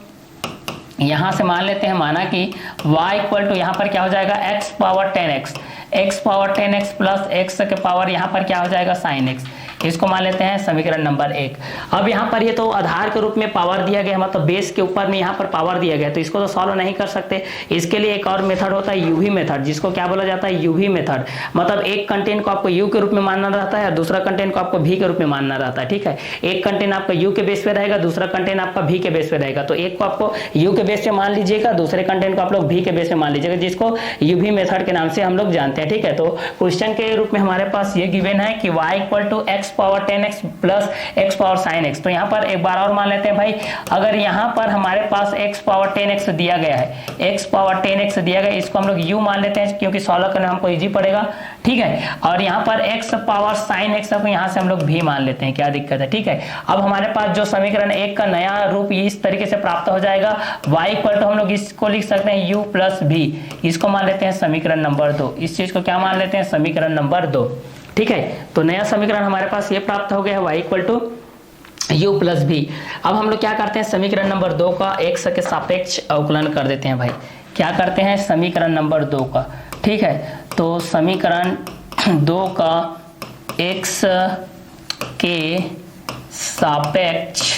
यहां से मान लेते हैं, माना कि y इक्वल टू यहाँ पर क्या हो जाएगा, x power 10x, x power 10x plus x के पावर यहाँ पर क्या हो जाएगा sin x, इसको मान लेते हैं समीकरण नंबर 1। अब यहाँ पर ये तो आधार के रूप में पावर दिया गया, मतलब बेस के ऊपर में यहाँ पर पावर दिया गया, तो इसको तो सॉल्व नहीं कर सकते। इसके लिए एक और मेथड होता है यूवी मेथड, जिसको क्या बोला जाता है, यूवी मेथड। मतलब एक कंटेंट को आपको यू के रूप में मानना रहता है और दूसरा कंटेंट को आपको भी के रूप में मानना रहता है। ठीक है, एक कंटेंट आपका यू के बेस पे रहेगा, दूसरा कंटेंट आपका भी के बेस पे रहेगा। तो एक को आपको यू के बेस पे मान लीजिएगा, दूसरे कंटेंट को आप लोग भी के बेस पे मान लीजिएगा, जिसको यूवी मेथड के नाम से हम लोग जानते हैं। ठीक है, तो क्वेश्चन के रूप में हमारे पास ये गिवन है कि y equal to x power 10x plus x power sin x। तो यहाँ पर एक बार और मान लेते हैं भाई, अगर यहाँ पर हमारे पास x पावर 10x दिया गया है, x पावर 10x दिया गया है, इसको हम लोग u मान लेते हैं क्योंकि सॉल्व करना हमको इजी पड़ेगा। ठीक है, और यहाँ पर x पावर sin x को यहाँ से हम लोग भी मान लेते हैं, क्या दिक्कत है। ठीक है, अब हमारे पास जो समीकरण 1 का नया रूप इस तरीके से प्राप्त हो जाएगा, y इक्वल टू हम लोग इसको लिख सकते हैं u प्लस भी, इसको मान लेते हैं समीकरण नंबर 2। इस चीज को क्या मान लेते हैं, समीकरण नंबर 2। ठीक है, तो नया समीकरण हमारे पास ये प्राप्त हो गया है, y equal to u plus v. अब हम लोग क्या करते हैं, समीकरण नंबर 2 का x के सापेक्ष अवकलन कर देते हैं भाई। क्या करते हैं, समीकरण नंबर 2 का। ठीक है, तो समीकरण 2 का x के सापेक्ष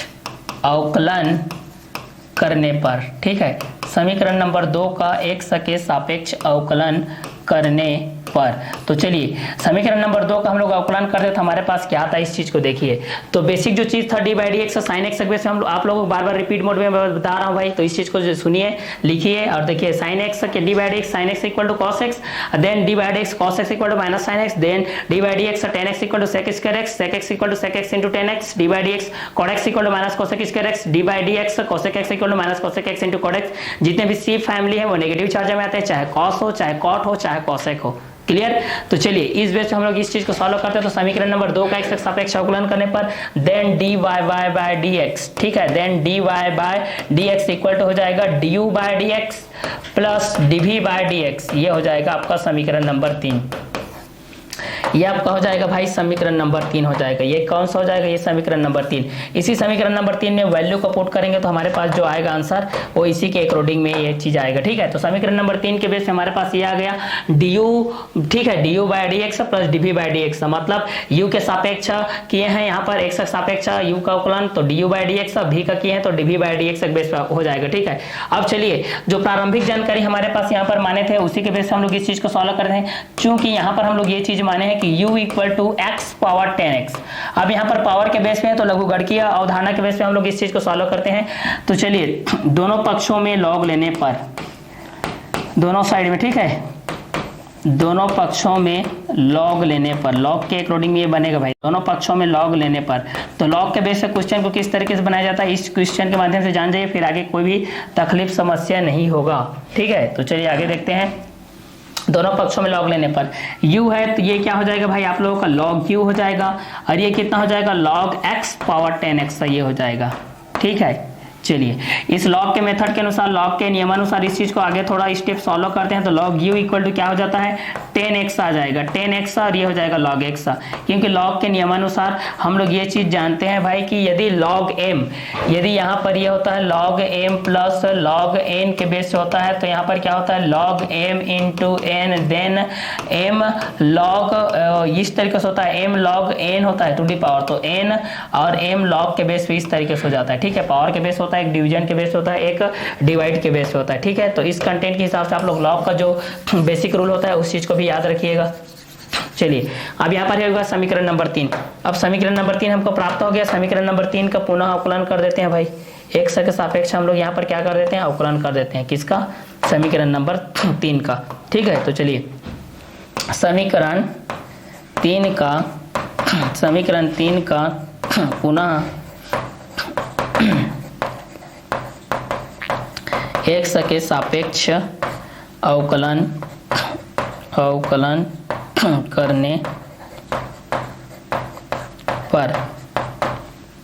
अवकलन करने पर, ठीक है, समीकरण नंबर 2 का x के सापेक्ष अवकलन करने पर। तो चलिए समीकरण नंबर 2 का हम लोग अवकलन करते तो हमारे पास क्या आता है, इस चीज को देखिए। तो बेसिक जो चीज था D by D x sine x से हम आप लोगों को बार बार रिपीट मोड में बता रहा हूं भाई, तो इस चीज को सुनिए, लिखिए और देखिए। साइन एक्स के d by D x sine x equal to cos x, then d by D x cos x equal to minus sign x, then d by D x tan x equal to sec square x, sec x equal to sec x into tan x, D by D x cot x equal to minus cosec square x, D by D x cosec x equal to minus cosec x into cot x. जितने भी सी family है वो negative charge में आते हैं, चाहे cos हो, चाहे कॉट हो, चाहे कोसेक हो। क्लियर, तो चलिए इस बेस पे हम लोग इस चीज को सॉल्व करते हैं। तो समीकरण नंबर 2 का x के सापेक्ष अवकलन करने पर then dy y by dx, ठीक है, then dy bye dx equal to हो जाएगा du by dx plus dv by dx, ये हो जाएगा आपका समीकरण नंबर 3। ये आपका हो जाएगा भाई समीकरण नंबर 3 हो जाएगा। ये कौन सा हो जाएगा, ये समीकरण नंबर 3। इसी समीकरण नंबर 3 में वैल्यू को पुट करेंगे तो हमारे पास जो आएगा आंसर वो इसी के अकॉर्डिंग में ये चीज आएगा। ठीक है, तो समीकरण नंबर 3 के बेस पे हमारे पास ये आ गया du, ठीक है, du by dx plus dv by dx, मतलब u के सापेक्ष किए हैं यहाँ पर x के सापेक्ष u का अवकलन, तो du बाय dx, v का किए हैं तो dv बाय dx के बेस पे हो जाएगा। ठीक है, अब चलिए जो प्रारंभिक जानकारी हमारे पास यहाँ पर माने थे उसी के बेस पे हम लोग इस चीज को सॉल्व करते हैं। चूंकि यहाँ पर हम लोग ये चीज माने हैं कि u equal to x power 10x, अब यहाँ पर पावर के बेस पे है तो लघुगणकीय अवधारणा के बेस पे हम लोग इस चीज को सॉल्व करते हैं। तो चलिए दोनों पक्षों में लॉग लेने पर, दोनों साइड में, ठीक है, दोनों पक्षों में लॉग लेने पर, लॉग के अकॉर्डिंग ये बनेगा भाई, दोनों पक्षों में लॉग लेने पर। तो लॉग के बेस पे क्वेश्चन को किस तरीके से बनाया जाता है इस क्वेश्चन के माध्यम से जान जाइए, फिर आगे कोई भी तकलीफ समस्या नहीं होगा। ठीक है, तो चलिए आगे देखते हैं। दोनों पक्षों में लॉग लेने पर u है तो ये क्या हो जाएगा भाई आप लोगों का log u हो जाएगा, और ये कितना हो जाएगा log x पावर 10x ये हो जाएगा। ठीक है, चलिए इस लॉग के मेथड के अनुसार, लॉग के नियमानुसार इस चीज को आगे थोड़ा स्टेप सॉल्व करते हैं। तो log u इक्वल टू क्या हो जाता है 10x आ जाएगा, 10x और ये हो जाएगा log x, क्योंकि लॉग के नियमानुसार हम लोग ये चीज जानते हैं भाई कि यदि log m, यदि यहाँ पर ये होता है log m plus log n के बेस से होता है, तो यहाँ पर क्या होता है log m into n, then m log इस तरीके से होता है m log n होता है टू दी पावर, तो n और m log के बेस पे इस तरीके से हो जाता है। ठीक है, पावर के बेस होता है, एक डिवीजन के बेस होता है, एक डिवाइड के बेस होता है। ठीक है, तो इस कंटेंट के हिसाब से आप लोग लॉग का जो बेसिक रूल होता है उस चीज को भी याद रखिएगा। चलिए अब यहाँ पर होगा समीकरण नंबर 3। अब समीकरण नंबर 3 हमको प्राप्त हो गया। समीकरण नंबर 3 का पुनः अवकलन कर देते हैं भाई, x के सापेक्ष हम लोग यहाँ पर क्या कर देते हैं, अवकलन कर देते हैं। किसका, समीकरण नंबर 3 का। ठीक है, तो चलिए समीकरण 3 का पुनः x के सापेक्ष अवकलन करने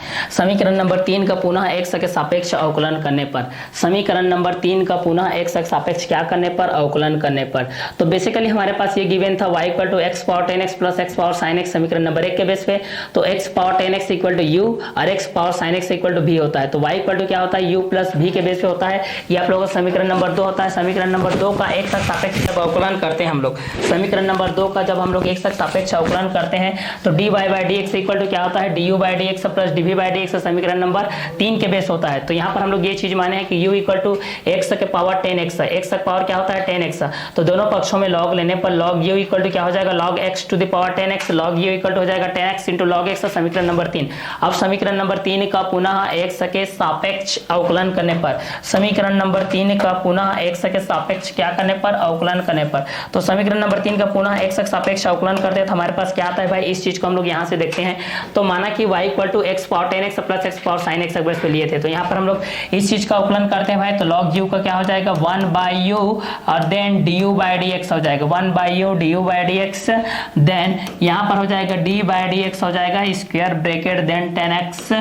पर, समीकरण नंबर 3 का पुनः x के सापेक्ष अवकलन करने पर, समीकरण नंबर 3 का पुनः x के सापेक्ष क्या करने पर, अवकलन करने पर। तो बेसिकली हमारे पास ये गिवन था y equal to x power 10x plus x power sin x समीकरण नंबर 1 के बेस पे, तो x power 10x equal to u और x power sin x equal to v होता है। तो y इक्वल टू क्या होता है u प्लस v के बेस पे होता है। ये आप लोगों का समीकरण नंबर 2 होता है। समीकरण नंबर 2 का x के सापेक्ष जब अवकलन करते हैं हम लोग, समीकरण नंबर 2 का जब हम लोग x के सापेक्ष अवकलन करते हैं तो dy by dx equal to क्या होता है du by dx plus dv by dx समीकरण नंबर 3 के बेस होता है। तो यहाँ पर हम लोग ये चीज माने हैं कि u इक्वल टू x के पावर 10x, x का पावर क्या होता है 10x, तो दोनों पक्षों में log लेने पर log u इक्वल टू क्या हो जाएगा log x to the power 10x, log u equal to हो जाएगा 10x इंटू log x समीकरण नंबर 3। अब समीकरण नंबर 3 का पुनः x के सापेक्ष अवकलन करने पर, समीकरण नंबर 3 का पुनः x के सापेक्ष क्या करने पर, अवकलन करने पर, तो समीकरण नंबर 3 का पुनः x के सापेक्ष अवकलन करते हैं तो हमारे पास क्या आता है भाई, इस चीज को हम लोग यहाँ से देखते हैं। तो माना कि y equal to x power 10x plus x power sin x base पे लिए थे, तो यहाँ पर हम लोग इस चीज का अवकलन करते हैं भाई, तो log u का क्या हो जाएगा 1 बाई u और देन du बाई dx हो जाएगा, 1 by u du by dx, then यहाँ पर हो जाएगा d बाई dx हो जाएगा square bracket then 10x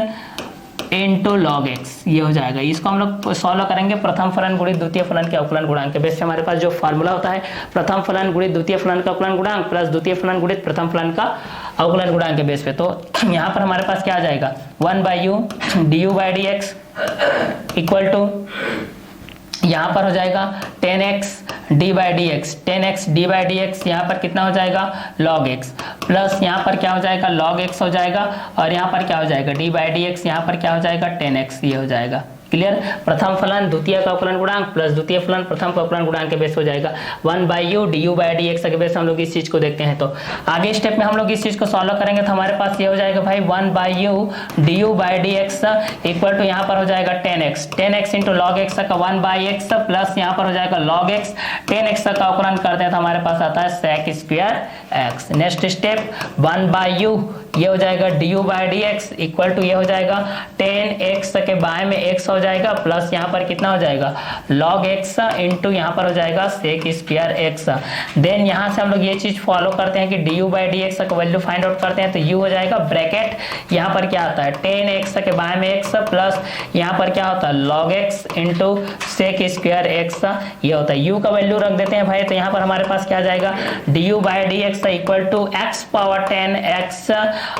into log x, ये हो जाएगा। इसको हम लोग सॉल्व करेंगे प्रथम फलन गुणित द्वितीय फलन के अवकलन गुणांक के बेस पे। हमारे पास जो फार्मूला होता है प्रथम फलन गुणित द्वितीय फलन का अवकलन गुणांक प्लस द्वितीय फलन गुणित प्रथम फलन का अवकलन गुणांक के बेस पे, तो यहाँ पर हमारे पास क्या आ जाएगा 1 by u d u by D x equal to यहाँ पर हो जाएगा 10x d by D x, 10x d by D x, यहाँ पर कितना हो जाएगा log x, प्लस यहाँ पर क्या हो जाएगा log x हो जाएगा, और यहाँ पर क्या हो जाएगा d बाई डी एक्स, यहाँ पर क्या हो जाएगा 10x, ये हो जाएगा। क्लियर, प्रथम फलन द्वितीय का अवकलन गुणांक प्लस द्वितीय फलन प्रथम का अवकलन गुणांक के बेस हो जाएगा 1 by u d u by D x के बेस हम लोग इस चीज को देखते हैं। तो आगे स्टेप में हम लोग इस चीज को सॉल्व करेंगे तो हमारे पास ये हो जाएगा भाई 1 by u d u by D x equal to यहाँ पर हो जाएगा 10x इंटू लॉग एक्स का 1 बाई एक्स प्लस यहाँ पर हो जाएगा log x, 10x का अवकलन करते हैं तो हमारे पास आता है sec square x। Next step 1 by u, ये हो जाएगा d u by D x equal to ये हो जाएगा 10x के बाय में x हो जाएगा प्लस यहाँ पर कितना हो जाएगा log x इंटू यहाँ पर हो जाएगा sec स्क्वायर x। देन यहाँ से हम लोग ये चीज फॉलो करते हैं कि D u by D x का वैल्यू फाइंड आउट करते हैं, तो u हो जाएगा ब्रैकेट यहाँ पर क्या आता है 10x के बाय में x प्लस यहाँ पर क्या होता है log x into sec square x, ये होता है। u का वैल्यू रख देते हैं भाई, तो यहाँ पर हमारे पास क्या आ जाएगा d u by D x equal to x power 10x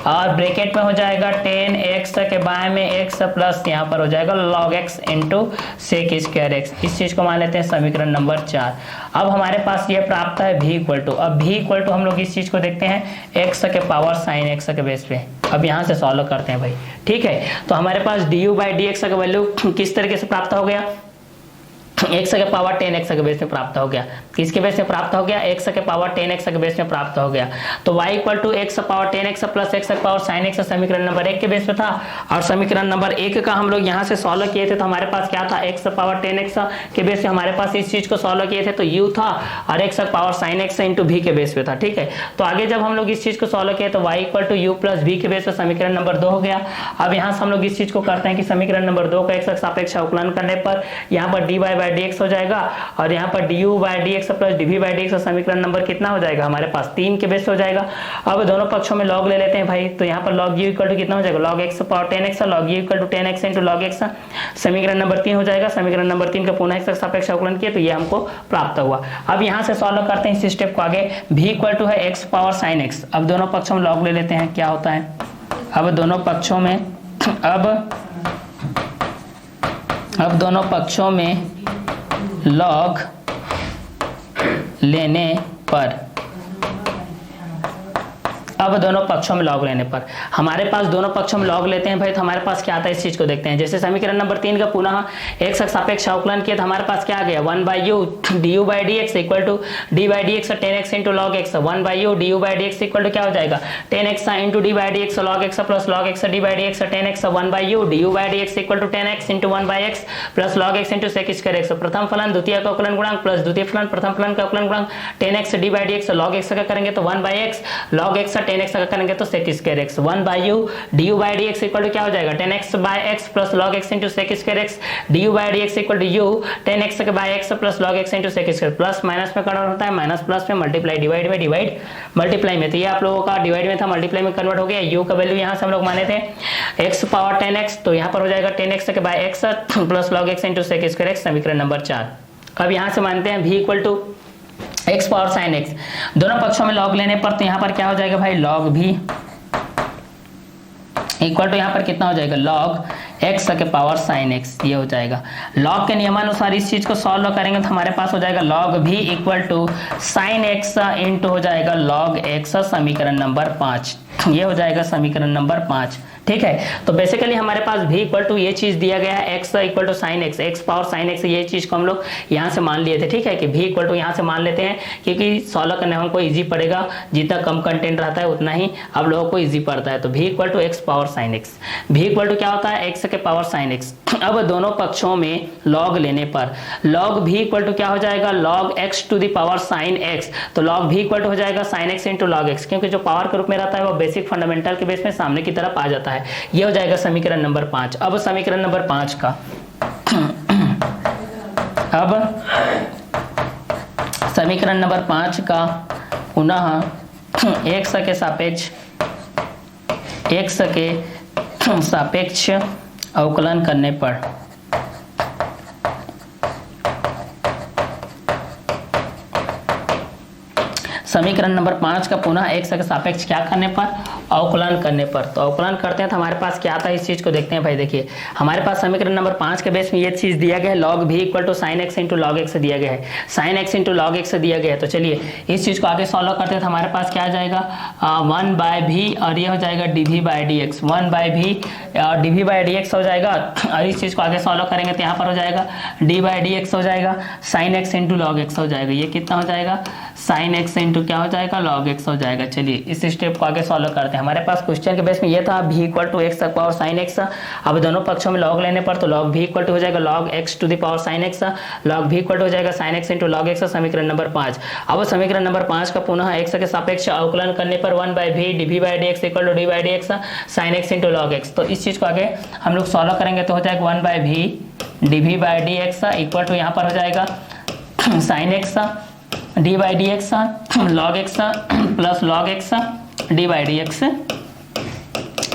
और ब्रैकेट में हो जाएगा 10x के बाय में x प्लस यहाँ पर हो जाएगा log x into sec square x. इस चीज को मान लेते हैं समीकरण नंबर 4। अब हमारे पास ये प्राप्त है v इक्वल टू, अब v इक्वल टू हम लोग इस चीज को देखते हैं x के पावर sin x के बेस पे। अब यहाँ से सॉल्व करते हैं भाई, ठीक है। तो हमारे पास du बाई डी एक्स का वैल्यू किस तरीके से प्राप्त हो गया, x के पावर 10x के बेस में प्राप्त हो गया। किसके बेस में प्राप्त हो गया, x के पावर 10x के बेस में प्राप्त हो गया। तो y equal to x power 10x plus x के पावर sin x समीकरण नंबर 1 के बेस पे था, और समीकरण नंबर 1 का हम लोग यहाँ से सॉल्व किए थे तो हमारे पास क्या था x पावर 10x के बेस से हमारे पास इस चीज को सॉल्व किए थे तो u था, और x power sin x into v के बेस पे था, ठीक है। तो आगे जब हम लोग इस चीज को सॉल्व किए तो y equal to u plus v के बेस पे समीकरण नंबर 2 हो गया। अब यहाँ से हम लोग इस चीज को करते हैं कि समीकरण नंबर 2 का x के सापेक्ष अवकलन करने पर यहाँ पर dy बाई dx हो जाएगा, और यहाँ पर du by dx x plus d v by D x, समीकरण नंबर कितना हो जाएगा हमारे पास 3 के बेस हो जाएगा। अब दोनों पक्षों में लॉग ले लेते हैं भाई, तो यहाँ पर log u इक्वल टू कितना हो जाएगा log x power 10x, log u equal to 10x into log x, समीकरण नंबर 3 हो जाएगा। समीकरण नंबर 3 का पुनः x सापेक्ष अवकलन किया तो ये हमको प्राप्त हुआ। अब यहाँ से सॉल्व करते हैं इस स्टेप को आगे, v इक्वल टू है x पावर sin x। अब दोनों पक्षों में log ले लेते हैं, क्या होता है, अब दोनों पक्षों में log लेने पर, अब दोनों पक्षों में लॉग लेने पर हमारे पास दोनों पक्षों में लॉग लेते हैं भाई, तो हमारे पास क्या आता है इस चीज को देखते हैं। जैसे समीकरण नंबर 3 का पुनः x सापेक्ष अवकलन किया तो हमारे पास क्या आ गया 1/u du by dx equal to d by dx 10x into log x, 1/u du by dx equal to क्या हो जाएगा 10x into d by dx log x plus log x d by dx 10x, 1/u du by dx equal to 10x into 1/x plus log x into sec square x, प्रथम फलन द्वितीय का अवकलन गुणांक plus द्वितीय फलन प्रथम फलन का अवकलन गुणांक 10x d by dx log x का करेंगे तो 1/x log x 10x का करेंगे तो sec square x, 1/u du by dx equal to क्या हो जाएगा 10x by x plus log x into sec square x, du by dx equal to u 10x by x plus log x into sec square, plus minus में convert होता है, minus plus में multiply, divide में divide multiply में, तो ये आप लोगों का डिवाइड में था मल्टीप्लाई में कन्वर्ट हो गया। u का वैल्यू यहाँ से हम लोग माने थे x पावर 10x, तो यहाँ पर हो जाएगा 10x by x plus log x into sec square x, समीकरण नंबर 4। अब यहाँ से मानते हैं v equal to x power sin x, दोनों पक्षों में लॉग लेने पर तो यहाँ पर क्या हो जाएगा भाई log v इक्वल टू यहाँ पर कितना हो जाएगा log x के पावर sin x, ये हो जाएगा। log के नियमानुसार इस चीज को सॉल्व करेंगे तो हमारे पास हो जाएगा log v equal to sin x into हो जाएगा log x, समीकरण नंबर 5, ये हो जाएगा समीकरण नंबर 5। ठीक है, तो बेसिकली हमारे पास v इक्वल टू ये चीज दिया गया है x equal to sine x, x power sign x, ये चीज को हम लोग यहाँ से मान लिए थे। ठीक है कि v इक्वल टू यहाँ से मान लेते हैं क्योंकि सॉल्व करने में हमको इजी पड़ेगा, जितना कम कंटेंट रहता है उतना ही आप लोगों को इजी पड़ता है। तो v equal to x power sign x, v equal to क्या होता है x के पावर साइन x। अब दोनों पक्षों में log लेने पर log v इक्वल टू क्या हो जाएगा log x to the power sign x, तो log v इक्वल टू हो जाएगा sine x into log x, क्योंकि जो पावर के रूप में रहता है वो बेसिक फंडामेंटल के बेस में सामने की तरफ आ जाता है। ये हो जाएगा समीकरण नंबर 5। अब समीकरण नंबर 5 का अब समीकरण नंबर 5 का पुनः x के सापेक्ष अवकलन करने पर समीकरण नंबर 5 का पुनः x के सापेक्ष क्या करने पर अवकलन करने पर, तो अवकलन करते हैं तो हमारे पास क्या आता है इस चीज को देखते हैं भाई। देखिए हमारे पास समीकरण नंबर 5 के बेस में ये चीज दिया गया है log v equal to sine x into log x दिया गया है, sine x into log x दिया गया है। तो चलिए इस चीज को आगे सॉल्व करते हैं तो हमारे पास क्या आ जाएगा 1/v और ये हो जाएगा dv बाई dx, 1/v और dv बाई dx हो जाएगा। और इस चीज को आगे सॉल्व करेंगे तो यहाँ पर हो जाएगा d बाई dx हो जाएगा sine x into log x हो जाएगा, ये कितना हो जाएगा साइन x इंटू क्या हो जाएगा log x हो जाएगा। चलिए इस स्टेप को आगे सॉल्व करते हैं। हमारे पास क्वेश्चन के बेस में ये था v equal to x power sign x, अब दोनों पक्षों में log लेने पर तो log v इक्वल टू हो जाएगा log x to the power sign x, log v equal to हो जाएगा sine x into log x, समीकरण नंबर 5। अब समीकरण नंबर 5 का पुनः x के सापेक्ष अवकलन करने पर 1/v dv by dx equal to d by dx sine x into log x, तो इस चीज को आगे हम लोग सॉल्व करेंगे तो हो जाएगा 1/v dv by dx equal to यहाँ पर हो जाएगा sine x d by dx log x plus log x d by dx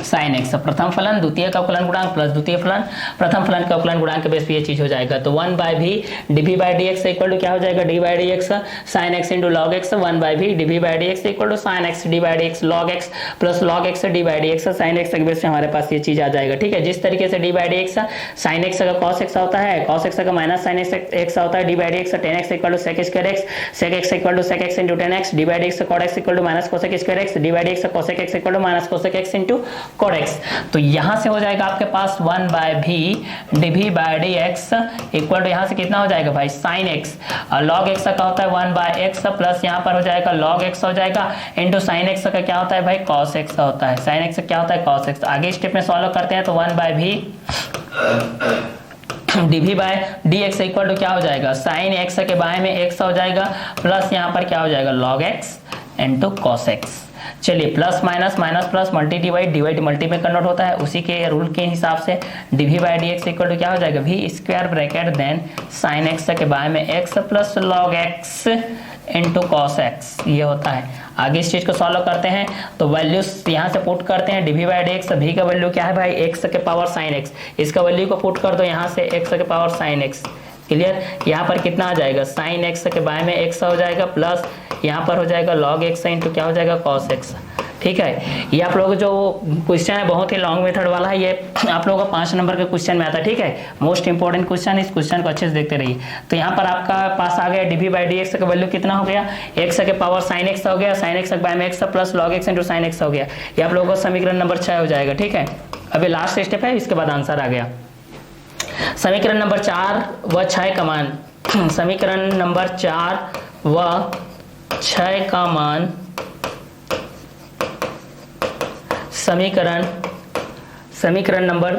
sine x, प्रथम फलन द्वितीय का अवकलन गुणांक प्लस द्वितीय फलन प्रथम फलन का अवकलन गुणांक के बेस पे ये चीज हो जाएगा। तो 1/v dv by dx equal to क्या हो जाएगा d by dx sine x into log x, 1/v dv by dx equal to sine x d by dx log x plus log x d by dx sine x के base पे हमारे पास ये चीज आ जाएगा। ठीक है, जिस तरीके से d by dx sine x का cos x होता है, cos x का माइनस साइन x होता है, d by dx tan x equal to sec square x, sec x equal to sec x into tan x, d by dx cot x equal to minus cosec square x, d by dx cosec x equal to minus cosec x into cot x। तो यहां से हो जाएगा आपके पास 1/v dv by dx equal to यहाँ से कितना हो जाएगा भाई साइन x, और log x का होता है 1/x प्लस यहाँ पर हो जाएगा log x हो जाएगा इंटू साइन x का क्या होता है भाई cos x होता है, साइन x क्या होता है cos x। आगे स्टेप में सॉल्व करते हैं तो 1/v dv by dx equal to क्या हो जाएगा साइन x के बाय में x हो जाएगा प्लस यहाँ पर क्या हो जाएगा log x into cos x। चलिए plus minus minus plus multi divide divide multi में कन्वर्ट होता है, उसी के रूल के हिसाब से d v by D x equal to क्या हो जाएगा, v square bracket then sine x के बाय में x plus log x into cos x, ये होता है। आगे इस चीज को सॉल्व करते हैं तो वैल्यूज यहाँ से पुट करते हैं, डीवी बाई डी एक्स, भी का वैल्यू क्या है भाई, एक्स के पावर साइन एक्स, इसका वैल्यू को पुट कर दो यहाँ से एक्स के पावर साइन एक्स, क्लियर। यहाँ पर कितना आ जाएगा, साइन एक्स के बाय में एक्स हो जाएगा प्लस यहाँ पर हो जाएगा लॉग एक्स इंटू क्या हो जाएगा, कॉस एक्स, ठीक है। ये आप लोगों जो क्वेश्चन है बहुत ही लॉन्ग मेथड वाला है, ये आप लोगों का 5 नंबर के क्वेश्चन में आता है, ठीक है। मोस्ट इंपॉर्टेंट क्वेश्चन, इस क्वेश्चन को अच्छे से देखते रहिए। तो यहाँ पर आपका पास आ गया डीवी बाई डी एक्स का वैल्यू कितना हो गया, एक्स के पावर साइन एक्स हो गया, साइन एक्स के बाय में x plus log x into sine x हो गया। ये आप लोगों का समीकरण नंबर 6 हो जाएगा, ठीक है। अभी लास्ट स्टेप है, इसके बाद आंसर आ गया। समीकरण नंबर 4 व 6 का मान, समीकरण नंबर 4 व 6 का मान समीकरण नंबर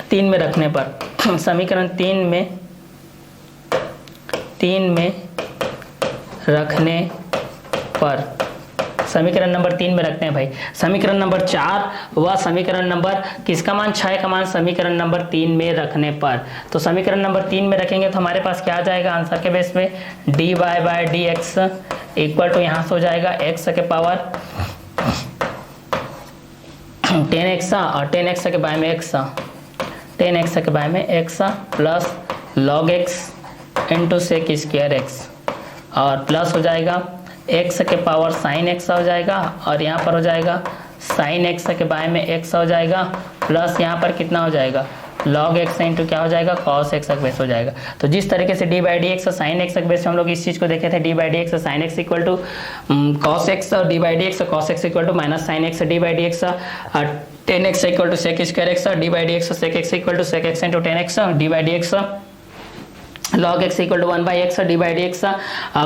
3 में रखने पर, समीकरण 3 में रखने पर, समीकरण नंबर 3 में रखते हैं भाई। समीकरण नंबर 4 व समीकरण नंबर किसका मान, 6 का मान समीकरण नंबर 3 में रखने पर, तो समीकरण नंबर 3 में रखेंगे तो हमारे पास क्या आ जाएगा आंसर के बेस में, d y by D x equal to यहाँ से हो जाएगा एक्स के पावर 10x और 10x के बाय में x, 10x के बाय में x plus log x into sec square x, और प्लस हो जाएगा x के पावर साइन x हो जाएगा, और यहाँ पर हो जाएगा साइन x के बाय में x हो जाएगा प्लस यहाँ पर कितना हो जाएगा लॉग एक्स इंटू क्या हो जाएगा कॉस एक्स का बेस हो जाएगा। तो जिस तरीके से d by D x sine x का बेस हम लोग इस चीज को देखे थे, d by D x sine x equal to cos x, और d by D x cos x equal to minus sine x, D by D x 10x equal to sec square x, D by D x sec x equal to sec x into 10x, d by D x log x equal to 1 by x, D by D x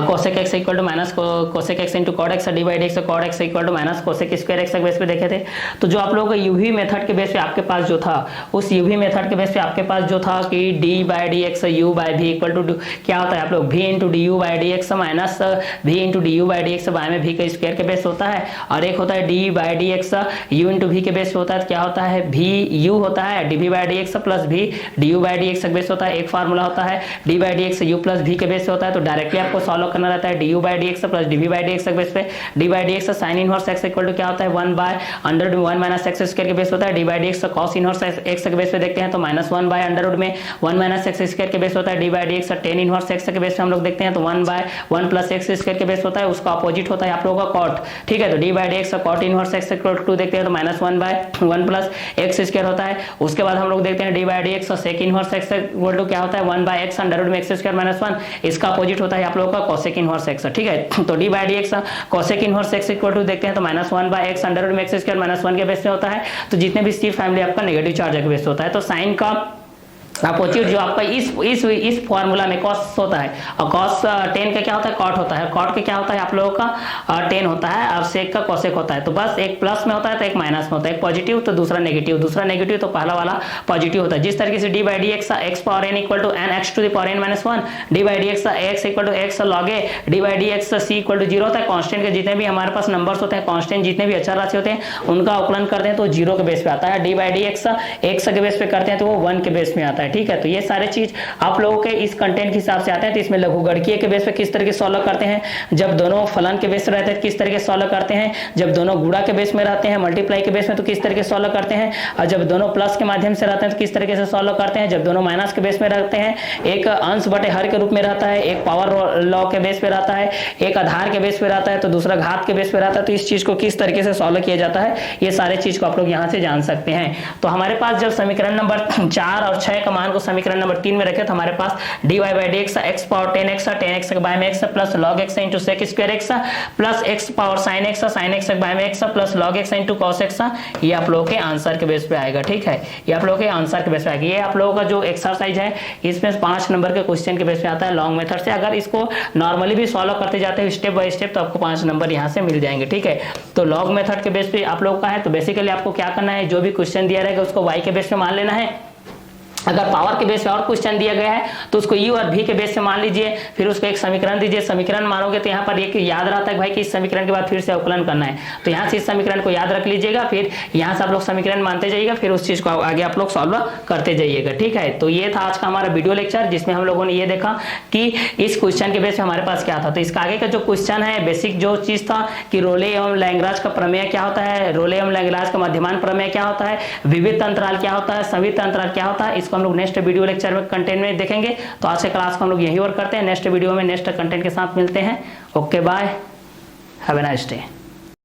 cosec x equal to minus cosec x into cot x, D by D x cot x equal to minus cosec square x base पे देखे थे। तो जो आप लोगों का UV method के base पे आपके पास जो था, उस यूवी मेथड के बेस पे आपके पास जो था कि d by D x u by v equal to क्या होता है आप लोग, v into d u by D x minus v into d u by D x by में भी का स्क्वायर के बेस होता है, और एक होता है D by D x u into भी के बेस पे होता है, क्या होता है भी यू होता है, डी भी बाई डी एक्स प्लस भी d u by D x base होता है। एक फार्मूला होता है D by D x u plus भी के बेस से होता है, तो डायरेक्टली आपको सॉल्व करना रहता है d u by D x plus d v by D x base पे, d by D x sign inverse x equal to क्या होता है 1 by under root 1 minus x square के बेस होता है, D by D x cos inverse x के base पे देखते हैं तो माइनस 1 बाय अंडर रूट में 1 माइनस एक्स स्क्वायर के बेस होता है, D by D x tan inverse x के बेस पे हम लोग देखते हैं तो 1 बाय 1 प्लस एक्स स्क्वायर के बेस होता है, उसका अपोजिट होता है आप लोगों का कॉट, ठीक है। तो D by D x cot inverse x equal to देखते हैं तो minus 1 by 1 plus x square होता है। उसके बाद हम लोग देखते हैं D by D x sec inverse x equal to क्या होता है 1 बाय एक्स अंडर रूट में एक्स स्क्वायर माइनस 1, इसका अपोजिट होता है आप लोगों का कोसेक इनवर्स एक्स, ठीक है। तो D by D x cosec inverse x equal to देखते हैं तो minus 1 by x under root में एक्स स्क्वायर माइनस 1 के बेस में होता है। तो जितने भी स्टीफ फैमिली आपका नेगेटिव चार्ज के बेस होता है, तो साइन का अपोजिट जो आपका इस फॉर्मूला में कॉस होता है, और कॉस 10 का क्या होता है कॉट होता है, कॉट का क्या होता है आप लोगों का 10 होता है, और सेक का कोसेक होता है। तो बस एक प्लस में होता है तो एक माइनस में होता है, एक पॉजिटिव तो दूसरा नेगेटिव, दूसरा नेगेटिव तो पहला वाला पॉजिटिव होता है। जिस तरीके से d by D x x power n equal to n x to the power n minus 1, d by D x x equal to x log a, d by D x c equal to 0 होता है। Constant के जितने भी हमारे पास numbers होते हैं, constant जितने भी अचर राशि होते हैं उनका अवकलन करते हैं तो 0 के बेस पे आता है। D by D x x के बेस पे करते हैं तो वो 1 के बेस में आता है, ठीक है। तो ये सारे चीज आप लोगों के इस कंटेंट के हिसाब से आते हैं। तो इसमें लघुगणकीय के बेस पे किस तरह के सॉल्व करते हैं, जब दोनों फलन के बेस पे रहते हैं किस तरह के सॉल्व करते हैं, जब दोनों गुणा के बेस में रहते हैं मल्टीप्लाई के बेस में तो किस तरह के सॉल्व करते हैं, और जब दोनों प्लस के माध्यम से रहते हैं तो किस तरीके से सॉल्व करते हैं, जब दोनों माइनस के बेस में रहते हैं, एक अंश बटे हर के रूप में रहता है, एक पावर लॉ के बेस पे रहता है, एक आधार के बेस पे रहता है, तो दूसरा घात के बेस पे रहता है। तो इस चीज को किस तरीके से सॉल्व किया जाता है, ये सारे चीज को आप लोग यहाँ से जान सकते हैं। तो हमारे पास जब समीकरण नंबर 4 और 6 का मान को समीकरण नंबर 3 में रखे तो हमारे पास d y by D x x power 10x 10x के बाय में x plus log x into sec square x plus x power sign x के बाय में x plus log x into cos x, ये आप लोगों के answer के base पे आएगा, ठीक है। ये आप लोगों के आंसर के बेस पे आएगा। ये आप लोगों का जो एक्सरसाइज है इसमें 5 नंबर के क्वेश्चन के बेस पे आता है लॉन्ग मेथड से। अगर इसको नॉर्मली भी सॉल्व करते जाते हैं स्टेप बाय स्टेप तो आपको 5 नंबर यहाँ से मिल जाएंगे, ठीक है। तो लॉन्ग मेथड के बेस पे आप लोगों का है, तो बेसिकली आपको क्या करना है, जो भी क्वेश्चन दिया रहेगा उसको y के बेस पे मान लेना है, अगर पावर के बेस पे और क्वेश्चन दिया गया है तो उसको यू और भी के बेस पे मान लीजिए, फिर उसको एक समीकरण दीजिए, समीकरण मानोगे तो यहाँ पर एक याद रहता है भाई कि इस समीकरण के बाद फिर से अवकलन करना है, तो यहाँ से इस समीकरण को याद रख लीजिएगा, फिर यहाँ से आप लोग समीकरण मानते जाइएगा, फिर उस चीज को आगे आप लोग सॉल्व करते जाइएगा। ठीक है, तो ये था आज का हमारा वीडियो लेक्चर जिसमें हम लोगों ने ये देखा कि इस क्वेश्चन के बेस पे हमारे पास क्या था। तो इसका आगे का जो क्वेश्चन है बेसिक जो चीज था कि रोले एवं लैग्रांज का प्रमेय क्या होता है, रोले एवं लैग्रांज का मध्यमान प्रमेय क्या होता है, विविध अंतराल क्या होता है, सवित अंतराल क्या होता है, इसको हम लोग नेक्स्ट वीडियो लेक्चर में कंटेंट में देखेंगे। तो आज के क्लास को हम लोग यही और करते हैं, नेक्स्ट वीडियो में नेक्स्ट कंटेंट के साथ मिलते हैं। Okay bye, have a nice day.